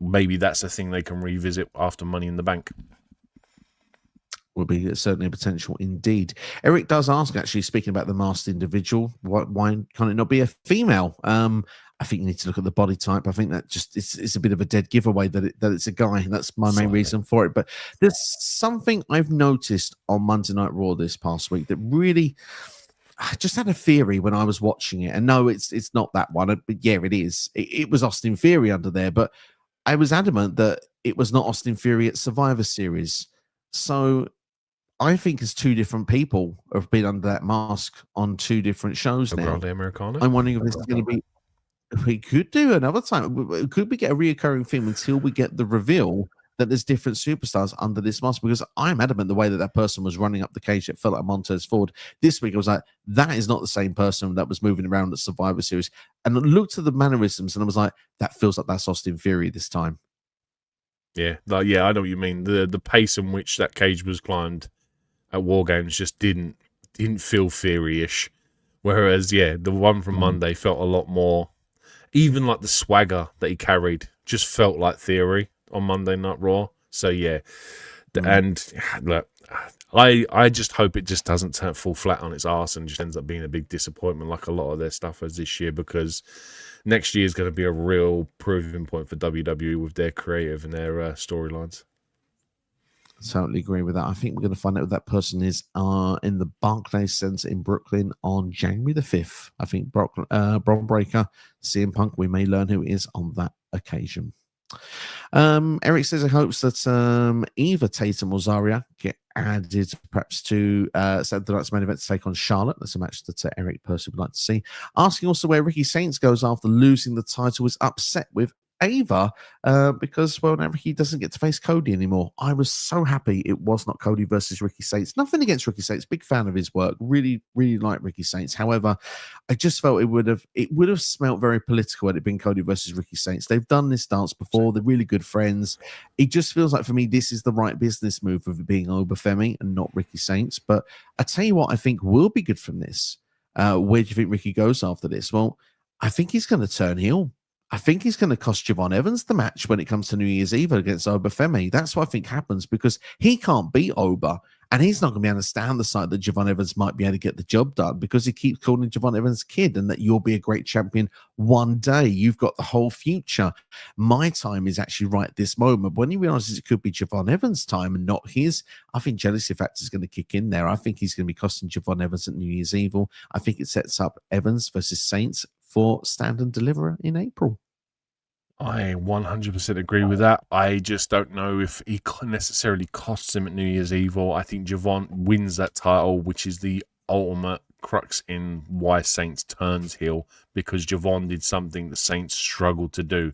B: maybe that's a thing they can revisit after Money in the Bank.
A: Will be certainly a potential indeed. Eric does ask, actually, speaking about the masked individual, why can't it not be a female? I think you need to look at the body type. I think that just it's a bit of a dead giveaway that it's a guy. That's my main reason for it. But there's something I've noticed on Monday Night Raw this past week that really, I just had a theory when I was watching it. And no, it's not that one, but yeah, it is. It was Austin Theory under there, but I was adamant that it was not Austin Theory at Survivor Series. So I think it's two different people have been under that mask on two different shows now. I'm wondering if this is going to be. We could do another time. Could we get a reoccurring theme until we get the reveal that there's different superstars under this mask? Because I'm adamant the way that person was running up the cage, it felt like Montez Ford. This week I was like, that is not the same person that was moving around at Survivor Series. And I looked at the mannerisms and I was like, that feels like that's Austin Theory this time.
B: Yeah, I know what you mean. The pace in which that cage was climbed at War Games just didn't feel Theory-ish. Whereas, yeah, the one from Monday felt a lot more, even like the swagger that he carried just felt like Theory on Monday Night Raw. So, yeah. And look, I just hope it just doesn't fall flat on its arse and just ends up being a big disappointment like a lot of their stuff as this year, because next year is going to be a real proving point for WWE with their creative and their storylines.
A: Totally agree with that. I think we're going to find out who that person is in the Barclays Center in Brooklyn on January the 5th. I think Bron Breakker, CM Punk, we may learn who it is on that occasion. Eric says he hopes that either Tatum or Zarya get added perhaps to Saturday night's main event to take on Charlotte. That's a match that Eric personally would like to see. Asking also where Ricky Saints goes after losing the title, is upset with Ava because, well, now Ricky doesn't get to face Cody anymore. I was so happy it was not Cody versus Ricky Saints. Nothing against Ricky Saints, big fan of his work, really like Ricky Saints. However, I just felt it would have smelt very political had it been Cody versus Ricky Saints. They've done this dance before, they're really good friends. It just feels like, for me, this is the right business move of it being over Femi and not Ricky Saints. But I tell you what I think will be good from this. Where do you think Ricky goes after this? Well, I think he's going to turn heel. I think he's going to cost Javon Evans the match when it comes to New Year's Eve against Oba Femi. That's what I think happens, because he can't beat Oba, and he's not going to be able to stand the side that Javon Evans might be able to get the job done, because he keeps calling Javon Evans kid and that you'll be a great champion one day. You've got the whole future. My time is actually right at this moment. When he realizes it could be Javon Evans' time and not his, I think jealousy factor is going to kick in there. I think he's going to be costing Javon Evans at New Year's Eve. I think it sets up Evans versus Saints for Stand and Deliver in April.
B: I 100% agree with that. I just don't know if he necessarily costs him at New Year's Eve, or I think Javon wins that title, which is the ultimate crux in why Saints turns heel, because Javon did something the Saints struggled to do.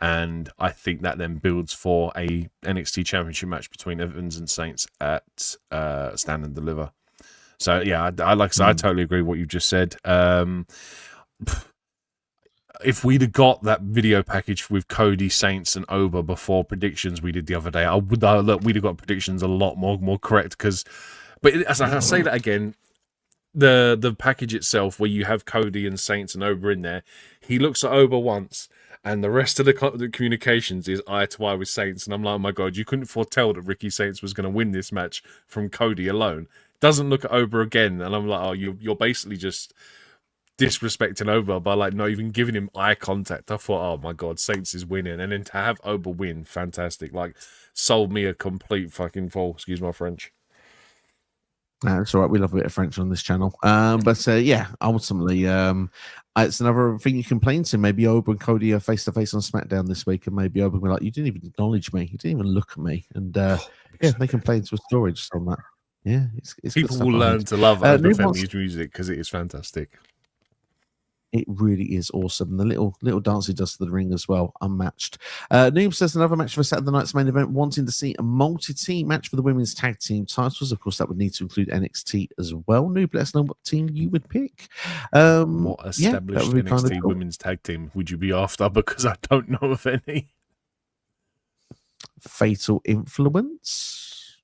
B: And I think that then builds for a NXT Championship match between Evans and Saints at Stand and Deliver. So, yeah, I like I said, I totally agree with what you just said. If we'd have got that video package with Cody, Saints, and Oba before predictions we did the other day, we'd have got predictions a lot more correct. But as I say that again, the package itself, where you have Cody and Saints and Oba in there, he looks at Oba once, and the rest of the communications is eye to eye with Saints, and I'm like, oh my god, you couldn't foretell that Ricky Saints was going to win this match from Cody alone. Doesn't look at Oba again, and I'm like, oh, you're basically just disrespecting Oba by like not even giving him eye contact. I thought, oh my god, Saints is winning, and then to have Oba win, fantastic. Like, sold me a complete fucking fall. Excuse my French.
A: That's all right. We love a bit of French on this channel. But yeah, ultimately, it's another thing you complain to. Maybe Oba and Cody are face to face on SmackDown this week, and maybe Oba will be like, "You didn't even acknowledge me. You didn't even look at me." And yeah, they complain to a story just on that. Yeah, it's
B: people will learn to love Oba Femi's music because it is fantastic.
A: It really is awesome. And the little dance he does to the ring as well, unmatched. Noob says another match for Saturday night's main event, wanting to see a multi-team match for the women's tag team titles. Of course, that would need to include NXT as well. Noob, let us know what team you would pick.
B: What established NXT
A: kind of cool.
B: women's tag team would you be after? Because I don't know of any.
A: Fatal Influence.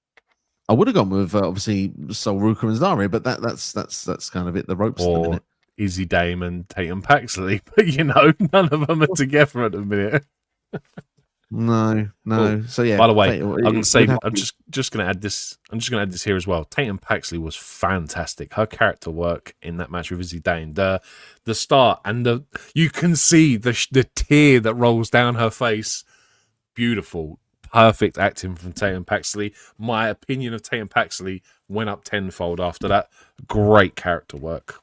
A: I would have gone with obviously Sol Ruca and Zarya, but that's kind of it. The ropes at the minute.
B: Izzy Dame and Tatum Paxley, but none of them are together at the minute.
A: No. Well, so yeah.
B: By the way, I'm going to say, I'm just going to add this. I'm just going to add this here as well. Tatum Paxley was fantastic. Her character work in that match with Izzy Dame, the start, and you can see the tear that rolls down her face. Beautiful, perfect acting from Tatum Paxley. My opinion of Tatum Paxley went up tenfold after that. Great character work.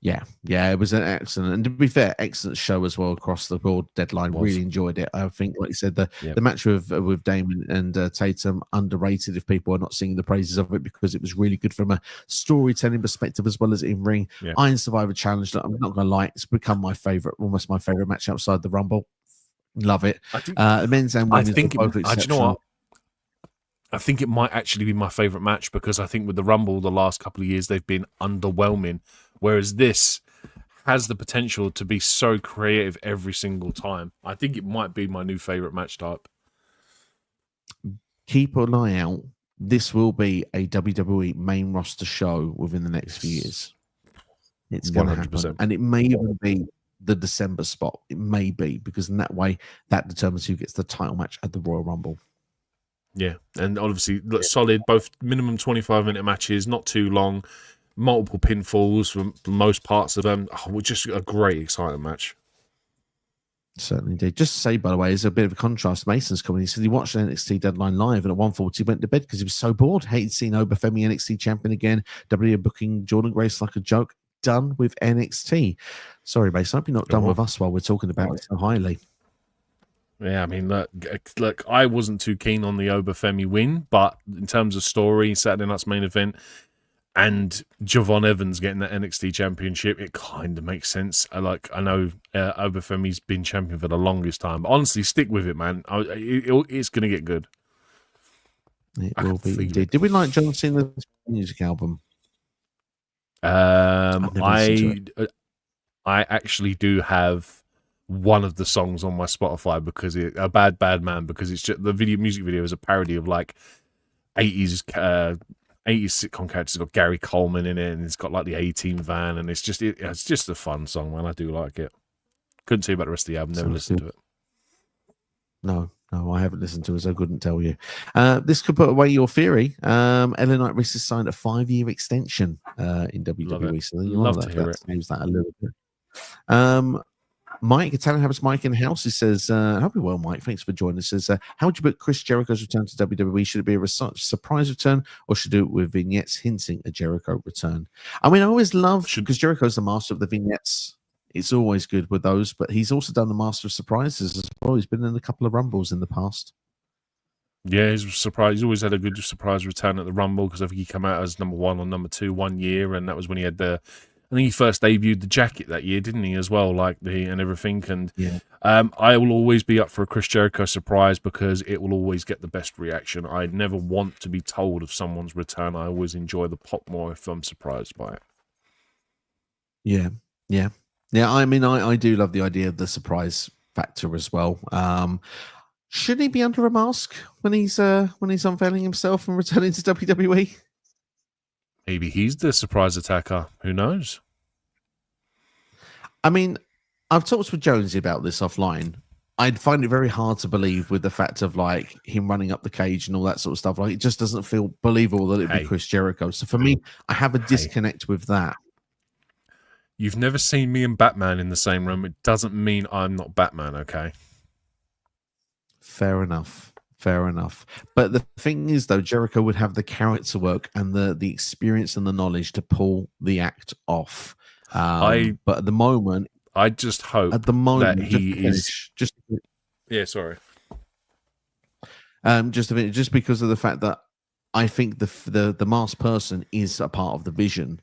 A: Yeah, it was an excellent, and to be fair, excellent show as well across the board. Deadline, really enjoyed it. I think, like you said, the match with Damon and Tatum, underrated if people are not singing the praises of it, because it was really good from a storytelling perspective as well as in ring. Iron Survivor Challenge, I'm not going to lie, it's become my favorite, almost my favorite match outside the Rumble. Love it.
B: I think,
A: men's and women's.
B: You know what? I think it might actually be my favorite match, because I think with the Rumble the last couple of years they've been underwhelming, whereas this has the potential to be so creative every single time. I think it might be my new favorite match type. Keep
A: an eye out. This will be a WWE main roster show within the next few years. It's going to happen, and it may even be the December spot. It may be, because in that way that determines who gets the title match at the Royal Rumble.
B: Yeah, and obviously solid, both minimum 25-minute matches, not too long, multiple pinfalls for most parts of them. Just a great, exciting match.
A: Certainly did. Just to say, by the way, there's a bit of a contrast. Mason's coming. He said he watched NXT Deadline live, and at 1:40 he went to bed because he was so bored. Hated seeing Oba Femi NXT champion again. WWE booking Jordan Grace like a joke. Done with NXT. Sorry, Mason. I hope you're not done with us while we're talking about it so highly.
B: Yeah, I mean, look, I wasn't too keen on the Oba Femi win, but in terms of story, Saturday night's main event, and Javon Evans getting that NXT championship, it kind of makes sense. I know Oba Femi's been champion for the longest time, but honestly, stick with it, man. It's going to get good.
A: It will be indeed. Did we like John Cena's music album?
B: I actually do have one of the songs on my Spotify because a bad man, because it's just the music video is a parody of like 80s sitcom characters. It's got Gary Coleman in it, and it's got like the A-Team van, and it's just a fun song, man. I do like it. Couldn't tell you about the rest of the album. Never listened to it.
A: No, I haven't listened to it, so I couldn't tell you. This could put away your theory. Ellen Knight Riss has signed a 5-year extension in WWE. So
B: love to hear it.
A: Use that a little bit. Mike, Italian Habits Mike in the house, he says, I hope you're well, Mike. Thanks for joining us. Says, how would you put Chris Jericho's return to WWE? Should it be a surprise return, or should it do it with vignettes hinting a Jericho return? I mean, I always love, because Jericho's the master of the vignettes. It's always good with those, but he's also done the master of surprises as well. He's been in a couple of Rumbles in the past.
B: Yeah, he's always had a good surprise return at the Rumble, because I think he came out as number 1 or number 2 one year, and that was when he had I think he first debuted the jacket that year, didn't he, as well, and everything. And
A: yeah.
B: I will always be up for a Chris Jericho surprise, because it will always get the best reaction. I never want to be told of someone's return. I always enjoy the pop more if I'm surprised by it.
A: Yeah. I mean, I do love the idea of the surprise factor as well. Should he be under a mask when he's unveiling himself and returning to WWE?
B: Maybe he's the surprise attacker. Who knows?
A: I mean, I've talked with Jonesy about this offline. I'd find it very hard to believe with the fact of like him running up the cage and all that sort of stuff. Like, it just doesn't feel believable that it'd be Chris Jericho. So for me, I have a disconnect with that.
B: You've never seen me and Batman in the same room. It doesn't mean I'm not Batman, okay?
A: Fair enough. But the thing is, though, Jericho would have the character work and the experience and the knowledge to pull the act off. But at the moment,
B: I just hope
A: at the moment
B: that he is. Sorry.
A: Just because of the fact that I think the masked person is a part of the vision.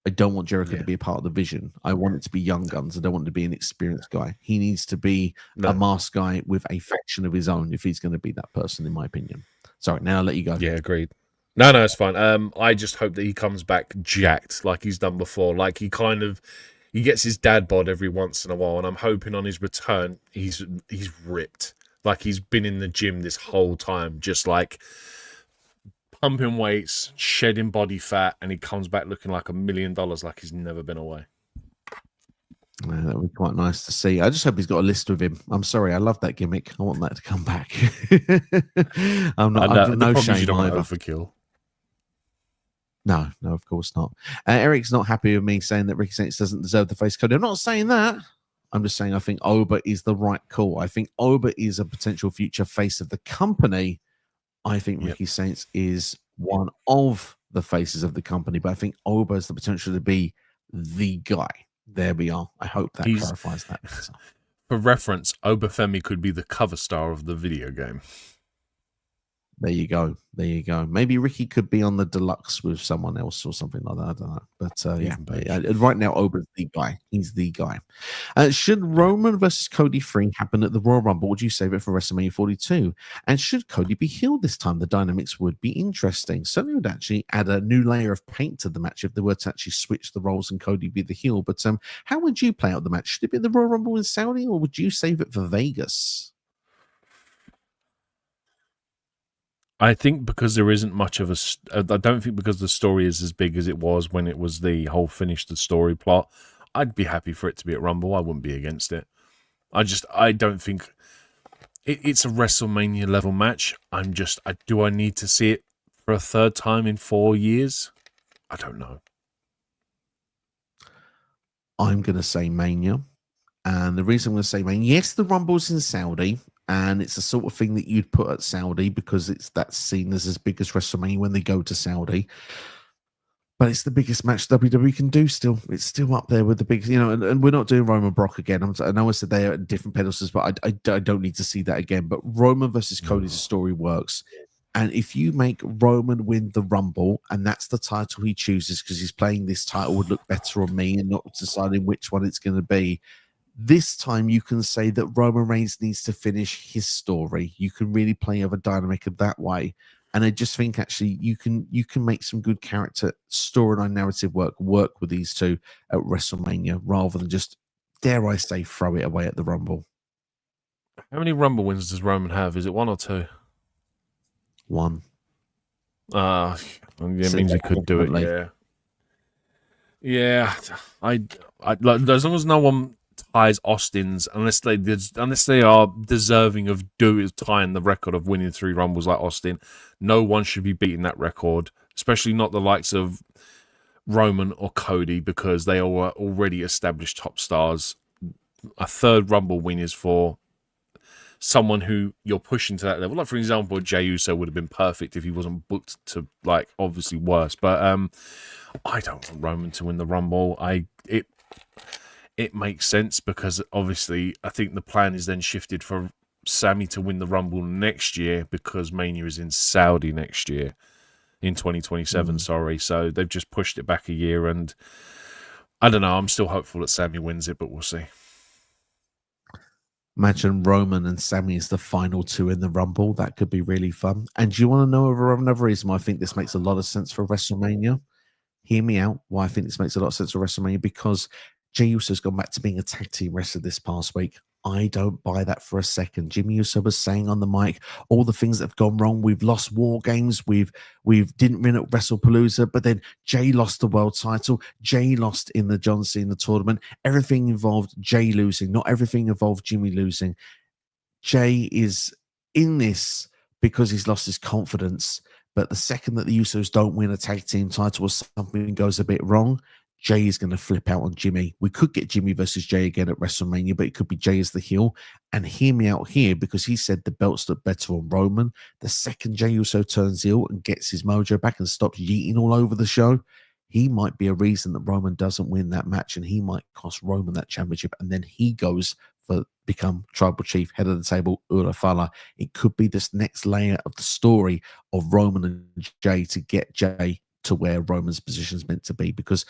A: I don't want Jericho to be a part of the vision. I want it to be Young Guns. I don't want it to be an experienced guy. He needs to be a masked guy with a faction of his own if he's going to be that person, in my opinion. Sorry, now I'll let you go.
B: Yeah, agreed. No, it's fine. I just hope that he comes back jacked like he's done before. Like he gets his dad bod every once in a while, and I'm hoping on his return he's ripped. Like he's been in the gym this whole time, just like pumping weights, shedding body fat, and he comes back looking like $1 million, like he's never been away.
A: Yeah, that would be quite nice to see. I just hope he's got a list with him. I'm sorry, I love that gimmick. I want that to come back. I've no shame either.
B: Overkill.
A: No, of course not. Eric's not happy with me saying that Ricky Saints doesn't deserve the face Cody. I'm not saying that. I'm just saying I think Oba is the right call. I think Oba is a potential future face of the company. I think Ricky Saints is one of the faces of the company, but I think Oba has the potential to be the guy. There we are. I hope that clarifies that.
B: For reference, Oba Femi could be the cover star of the video game.
A: There you go. Maybe Ricky could be on the deluxe with someone else or something like that. I don't know. But right now, Oba's the guy. He's the guy. Should Roman versus Cody 3 happen at the Royal Rumble? Would you save it for WrestleMania 42? And should Cody be healed this time? The dynamics would be interesting. Certainly would actually add a new layer of paint to the match if they were to actually switch the roles and Cody be the heel. But how would you play out the match? Should it be the Royal Rumble in Saudi, or would you save it for Vegas?
B: I think because there isn't much of I don't think because the story is as big as it was when it was the whole finish the story plot, I'd be happy for it to be at Rumble. I wouldn't be against it. I don't think it's a WrestleMania level match. Do I need to see it for a third time in 4 years? I don't know.
A: I'm going to say Mania. And the reason I'm going to say Mania, yes, the Rumble's in Saudi. And it's the sort of thing that you'd put at Saudi because that's seen as big as WrestleMania when they go to Saudi. But it's the biggest match WWE can do still. It's still up there with the big, and we're not doing Roman Brock again. I know I said they are at different pedestals, but I don't need to see that again. But Roman versus Cody's story works. And if you make Roman win the Rumble, and that's the title he chooses because he's playing this title would look better on me and not deciding which one it's going to be, this time you can say that Roman Reigns needs to finish his story. You can really play over dynamic of that way. And I just think actually you can make some good character storyline narrative work with these two at WrestleMania rather than just, dare I say, throw it away at the Rumble.
B: How many Rumble wins does Roman have? Is it 1 or 2?
A: 1.
B: Yeah, it means he could do it. Yeah. I like, as long as no one ties Austin's, unless they are deserving of tying the record of winning 3 Rumbles like Austin, no one should be beating that record, especially not the likes of Roman or Cody, because they are already established top stars. A 3rd Rumble win is for someone who you're pushing to that level. Like, for example, Jey Uso would have been perfect if he wasn't booked to, like, obviously worse. But I don't want Roman to win the Rumble. It makes sense because obviously I think the plan is then shifted for Sami to win the Rumble next year because Mania is in Saudi next year, in 2027, sorry. So they've just pushed it back a year, and I don't know. I'm still hopeful that Sami wins it, but we'll see.
A: Imagine Roman and Sami as the final 2 in the Rumble. That could be really fun. And do you want to know another reason why I think this makes a lot of sense for WrestleMania? Hear me out. Why I think this makes a lot of sense for WrestleMania, because Jey Uso's gone back to being a tag team wrestler this past week. I don't buy that for a second. Jimmy Uso was saying on the mic all the things that have gone wrong. We've lost War Games. We've didn't win at WrestlePalooza, but then Jey lost the world title. Jey lost in the John Cena tournament. Everything involved Jey losing. Not everything involved Jimmy losing. Jey is in this because he's lost his confidence. But the second that the Usos don't win a tag team title or something goes a bit wrong, Jey is going to flip out on Jimmy. We could get Jimmy versus Jey again at WrestleMania, but it could be Jey as the heel. And hear me out here, because he said the belts look better on Roman. The second Jey Uso turns heel and gets his mojo back and stops yeeting all over the show, he might be a reason that Roman doesn't win that match, and he might cost Roman that championship. And then he goes for become tribal chief, head of the table, Urafala. It could be this next layer of the story of Roman and Jey to get Jey to where Roman's position is meant to be, because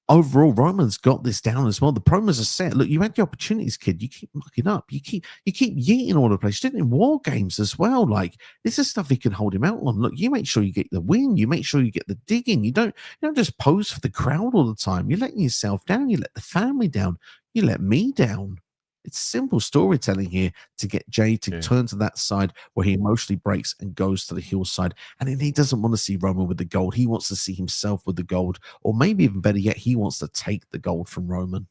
A: overall, Roman's got this down as well. The promos are set. Look, you had the opportunities, kid. You keep mucking up. You keep yeeting all over the place. You did it in War Games as well. Like, this is stuff he can hold him out on. Look, you make sure you get the win. You make sure you get the digging. You don't just pose for the crowd all the time. You're letting yourself down. You let the family down. You let me down. It's simple storytelling here to get Jey to turn to that side where he emotionally breaks and goes to the heel side. And then he doesn't want to see Roman with the gold. He wants to see himself with the gold. Or maybe even better yet, he wants to take the gold from Roman.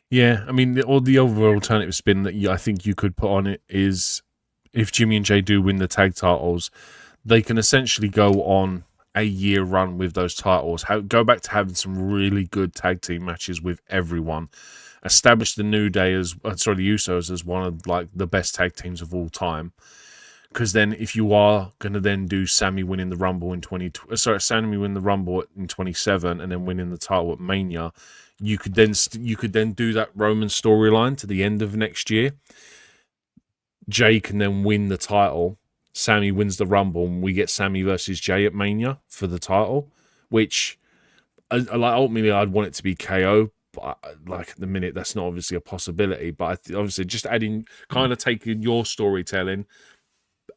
B: Yeah, I mean, the other alternative spin that I think you could put on it is if Jimmy and Jey do win the tag titles, they can essentially go on a year run with those titles. Go back to having some really good tag team matches with everyone. Establish the New Day the Usos as one of like the best tag teams of all time. Because then, if you are going to then do Sami winning the Rumble in Sami win the Rumble in 27 and then winning the title at Mania, you could then do that Roman storyline to the end of next year. Jey can then win the title. Sami wins the Rumble, and we get Sami versus Jey at Mania for the title. Which, ultimately, I'd want it to be KO. But like at the minute, that's not obviously a possibility. But obviously, just taking your storytelling,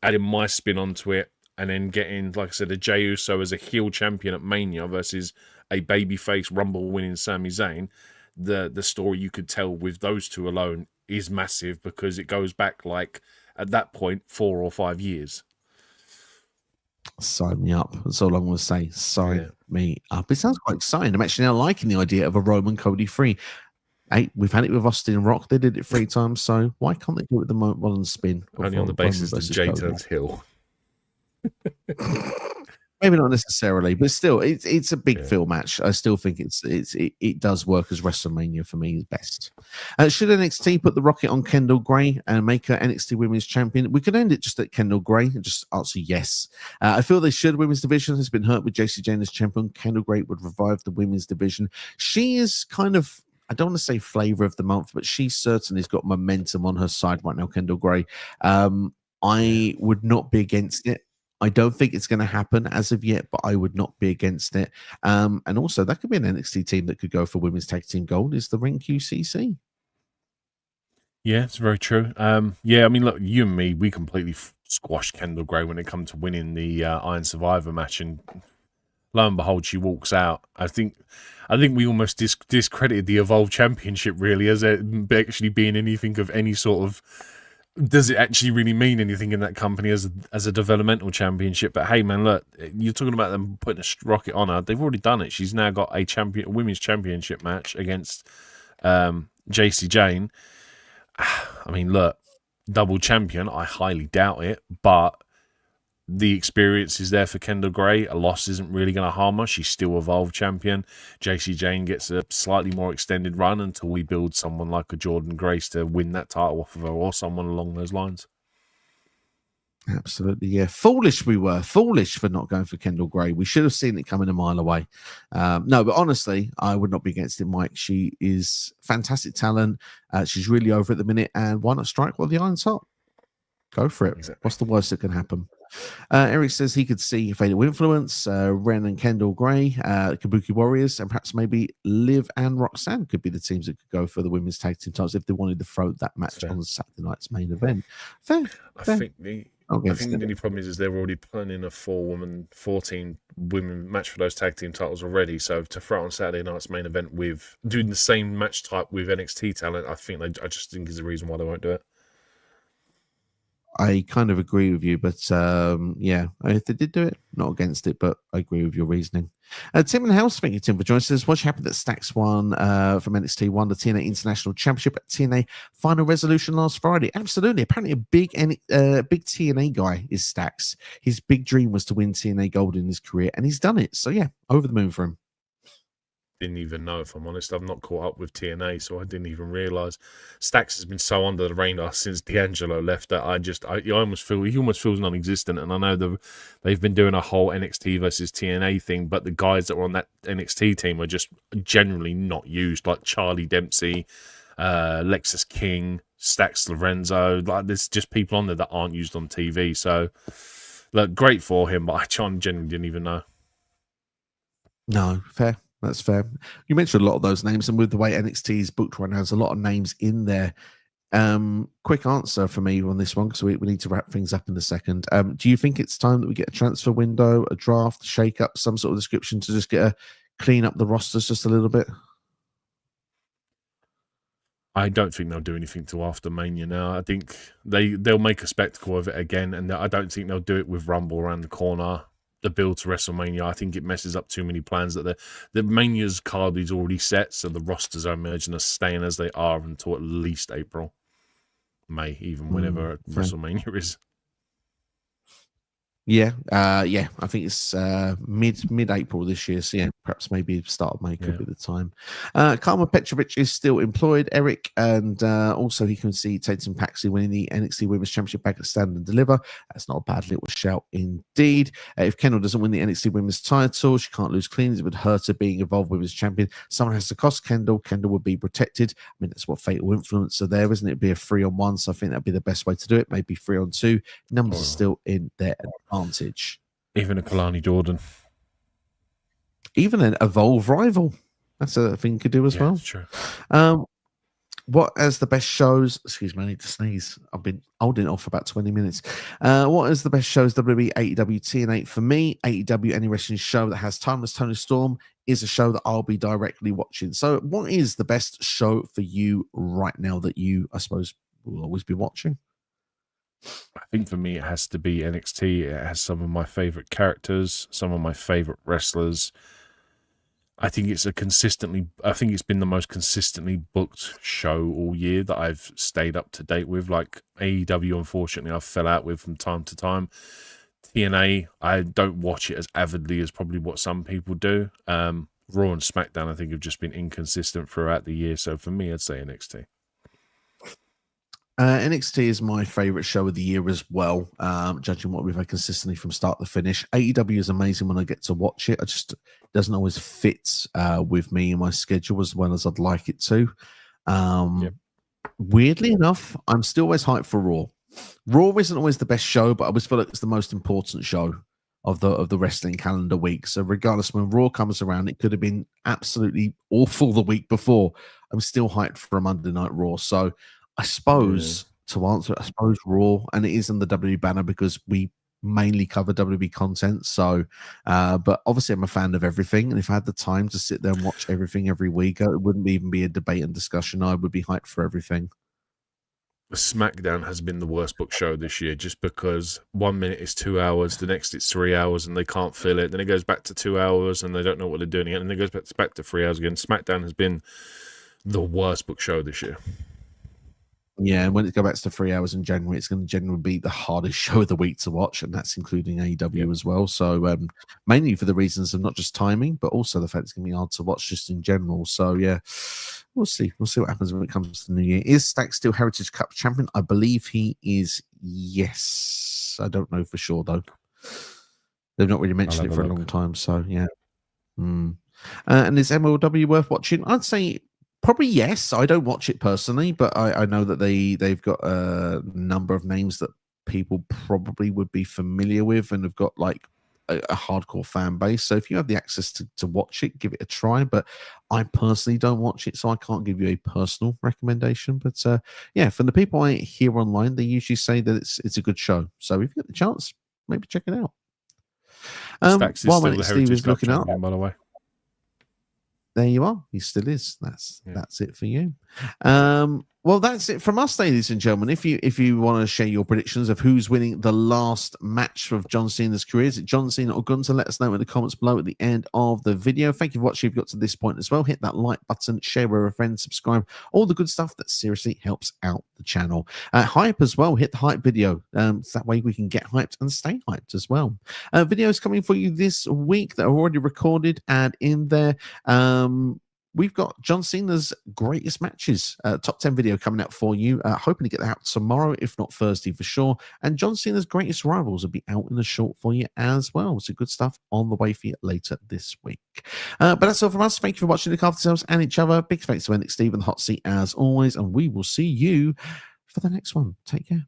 B: adding my spin onto it, and then getting, like I said, a Jey Uso as a heel champion at Mania versus a babyface Rumble winning Sami Zayn. The story you could tell with those two alone is massive, because it goes back, like, at that point, 4 or 5 years.
A: Sign me up. That's all I'm going to say. Sign me up. It sounds quite exciting. I'm actually now liking the idea of a Roman Cody 3. Hey, we've had it with Austin and Rock. They did it 3 times, so why can't they do it with the modern spin?
B: Only on the basis that Jey turns heel.
A: Maybe not necessarily, but still, it's a big feel match. I still think it does work as WrestleMania for me best. Should NXT put the rocket on Kendall Gray and make her NXT Women's Champion? We could end it just at Kendall Gray and just answer yes. I feel they should. Women's division has been hurt with JC Jane as champion. Kendall Gray would revive the women's division. She is kind of, I don't want to say flavor of the month, but she certainly has got momentum on her side right now, Kendall Gray. I would not be against it. I don't think it's going to happen as of yet, but I would not be against it. And also, that could be an NXT team that could go for Women's Tag Team Gold, is the Ring QCC.
B: Yeah, it's very true. Yeah, I mean, look, you and me, we completely squashed Kendall Gray when it comes to winning the Iron Survivor match, and lo and behold, she walks out. I think we almost discredited the Evolve Championship, really, as it actually being anything of any sort of... Does it actually really mean anything in that company as a developmental championship? But hey, man, look, you're talking about them putting a rocket on her. They've already done it. She's now got a women's championship match against JC Jane. I mean, look, double champion, I highly doubt it, but the experience is there for Kendall Gray. A loss isn't really going to harm her. She's still Evolve champion. JC Jane gets a slightly more extended run until we build someone like a Jordan Grace to win that title off of her, or someone along those lines.
A: Absolutely, yeah. Foolish we were. Foolish for not going for Kendall Gray. We should have seen it coming a mile away. No, but honestly, I would not be against it, Mike. She is fantastic talent. She's really over at the minute, and why not strike while the iron's hot? Go for it. Exactly. What's the worst that can happen? Eric says he could see Fatal Influence, Ren and Kendall Gray, Kabuki Warriors, and perhaps maybe Liv and Roxanne could be the teams that could go for the women's tag team titles if they wanted to throw that match on Saturday night's main event. Fair.
B: I think the only problem is they're already planning a 14 women match for those tag team titles already. So to throw on Saturday night's main event with doing the same match type with NXT talent, I just think is the reason why they won't do it.
A: I kind of agree with you, but yeah, if they did do it, not against it, but I agree with your reasoning. Tim and House, thank you, Tim, for joining us. What's happened that Stacks won from NXT, won the TNA International Championship at TNA Final Resolution last Friday? Absolutely. Apparently, a big TNA guy is Stacks. His big dream was to win TNA Gold in his career, and he's done it. So yeah, over the moon for him.
B: Didn't even know, if I'm honest. I've not caught up with TNA, so I didn't even realise. Stacks has been so under the radar since D'Angelo left that I almost feel he almost feels non-existent. And I know they've been doing a whole NXT versus TNA thing, but the guys that were on that NXT team are just generally not used, like Charlie Dempsey, Lexus King, Stacks Lorenzo. Like, there's just people on there that aren't used on TV. So, look, great for him, but I genuinely didn't even know.
A: No, fair. That's fair. You mentioned a lot of those names, and with the way NXT is booked right now, there's a lot of names in there. Quick answer for me on this one, because we need to wrap things up in a second. Do you think it's time that we get a transfer window, a draft, shake up, some sort of description to just clean up the rosters just a little bit?
B: I don't think they'll do anything till after Mania now. I think they'll make a spectacle of it again, and I don't think they'll do it with Rumble around the corner. The build to WrestleMania, I think it messes up too many plans. That the Mania's card is already set, so the rosters, I imagine, are staying as they are until at least April, May, even whenever WrestleMania is.
A: Yeah, I think it's mid-April this year. So yeah, perhaps maybe start of May could be the time. Karma Petrovic is still employed, Eric, and also he can see Tatum Paxley winning the NXT Women's Championship back at Stand and Deliver. That's not a bad little shout indeed. If Kendall doesn't win the NXT Women's title, she can't lose clean. It would hurt her being Evolved Women's Champion. Someone has to cost Kendall. Kendall would be protected. I mean, that's what Fatal Influence are there, isn't it? It'd be a 3-on-1, so I think that'd be the best way to do it. Maybe 3-on-2. Numbers are still in their advantage.
B: Even a Kalani Jordan.
A: Even an Evolve rival. That's a thing you could do as well.
B: True.
A: What as the best shows? Excuse me, I need to sneeze. I've been holding it off for about 20 minutes. What is the best shows? WWE, AEW, TNA. For me, AEW, any wrestling show that has Timeless Tony Storm is a show that I'll be directly watching. So what is the best show for you right now that you, I suppose, will always be watching?
B: I think for me, it has to be NXT. It has some of my favorite characters, some of my favorite wrestlers. I think it's been the most consistently booked show all year that I've stayed up to date with. Like AEW, unfortunately, I fell out with from time to time. TNA, I don't watch it as avidly as probably what some people do. Raw and SmackDown, I think, have just been inconsistent throughout the year. So for me, I'd say NXT.
A: NXT is my favorite show of the year as well, judging what we've had consistently from start to finish. AEW is amazing when I get to watch it. It doesn't always fit with me and my schedule as well as I'd like it to. Weirdly enough, I'm still always hyped for Raw. Raw isn't always the best show, but I always feel like it's the most important show of the wrestling calendar week. So regardless, when Raw comes around, it could have been absolutely awful the week before. I'm still hyped for a Monday Night Raw. So I suppose to answer it, I suppose Raw, and it is in the WWE banner because we mainly cover WWE content. So, but obviously I'm a fan of everything. And if I had the time to sit there and watch everything every week, it wouldn't even be a debate and discussion. I would be hyped for everything.
B: SmackDown has been the worst book show this year just because 1 minute is 2 hours, the next it's 3 hours and they can't fill it. Then it goes back to 2 hours and they don't know what they're doing again. And then it goes back to 3 hours again. SmackDown has been the worst book show this year.
A: Yeah, and when it goes back to 3 hours in January, it's going to generally be the hardest show of the week to watch, and that's including AEW as well. So mainly for the reasons of not just timing, but also the fact it's going to be hard to watch just in general. So yeah, we'll see. We'll see what happens when it comes to the new year. Is Stack still Heritage Cup champion? I believe he is. Yes, I don't know for sure though. They've not really mentioned it for a long time. So yeah. And is MLW worth watching? I'd say probably yes. I don't watch it personally, but I know that they've got a number of names that people probably would be familiar with and have got like a hardcore fan base. So if you have the access to watch it, give it a try. But I personally don't watch it, so I can't give you a personal recommendation. But yeah, from the people I hear online, they usually say that it's a good show. So if you get the chance, maybe check it out.
B: Stacks is
A: while
B: still the
A: Steve is looking up,
B: by the way.
A: There you are. He still is. That's it for you. Well, that's it from us, ladies and gentlemen. If you want to share your predictions of who's winning the last match of John Cena's career, is it John Cena or Gunther? Let us know in the comments below at the end of the video. Thank you for watching. If you've got to this point as well, hit that like button, share with a friend, subscribe, all the good stuff that seriously helps out the channel. Hype as well. Hit the hype video. So that way we can get hyped and stay hyped as well. Videos coming for you this week that are already recorded and in there. We've got John Cena's greatest matches, top 10 video coming out for you. Hoping to get that out tomorrow, if not Thursday for sure. And John Cena's greatest rivals will be out in the short for you as well. So good stuff on the way for you later this week. But that's all from us. Thank you for watching. Look after yourselves and each other. Big thanks to NXSteve and the Hot Seat as always. And we will see you for the next one. Take care.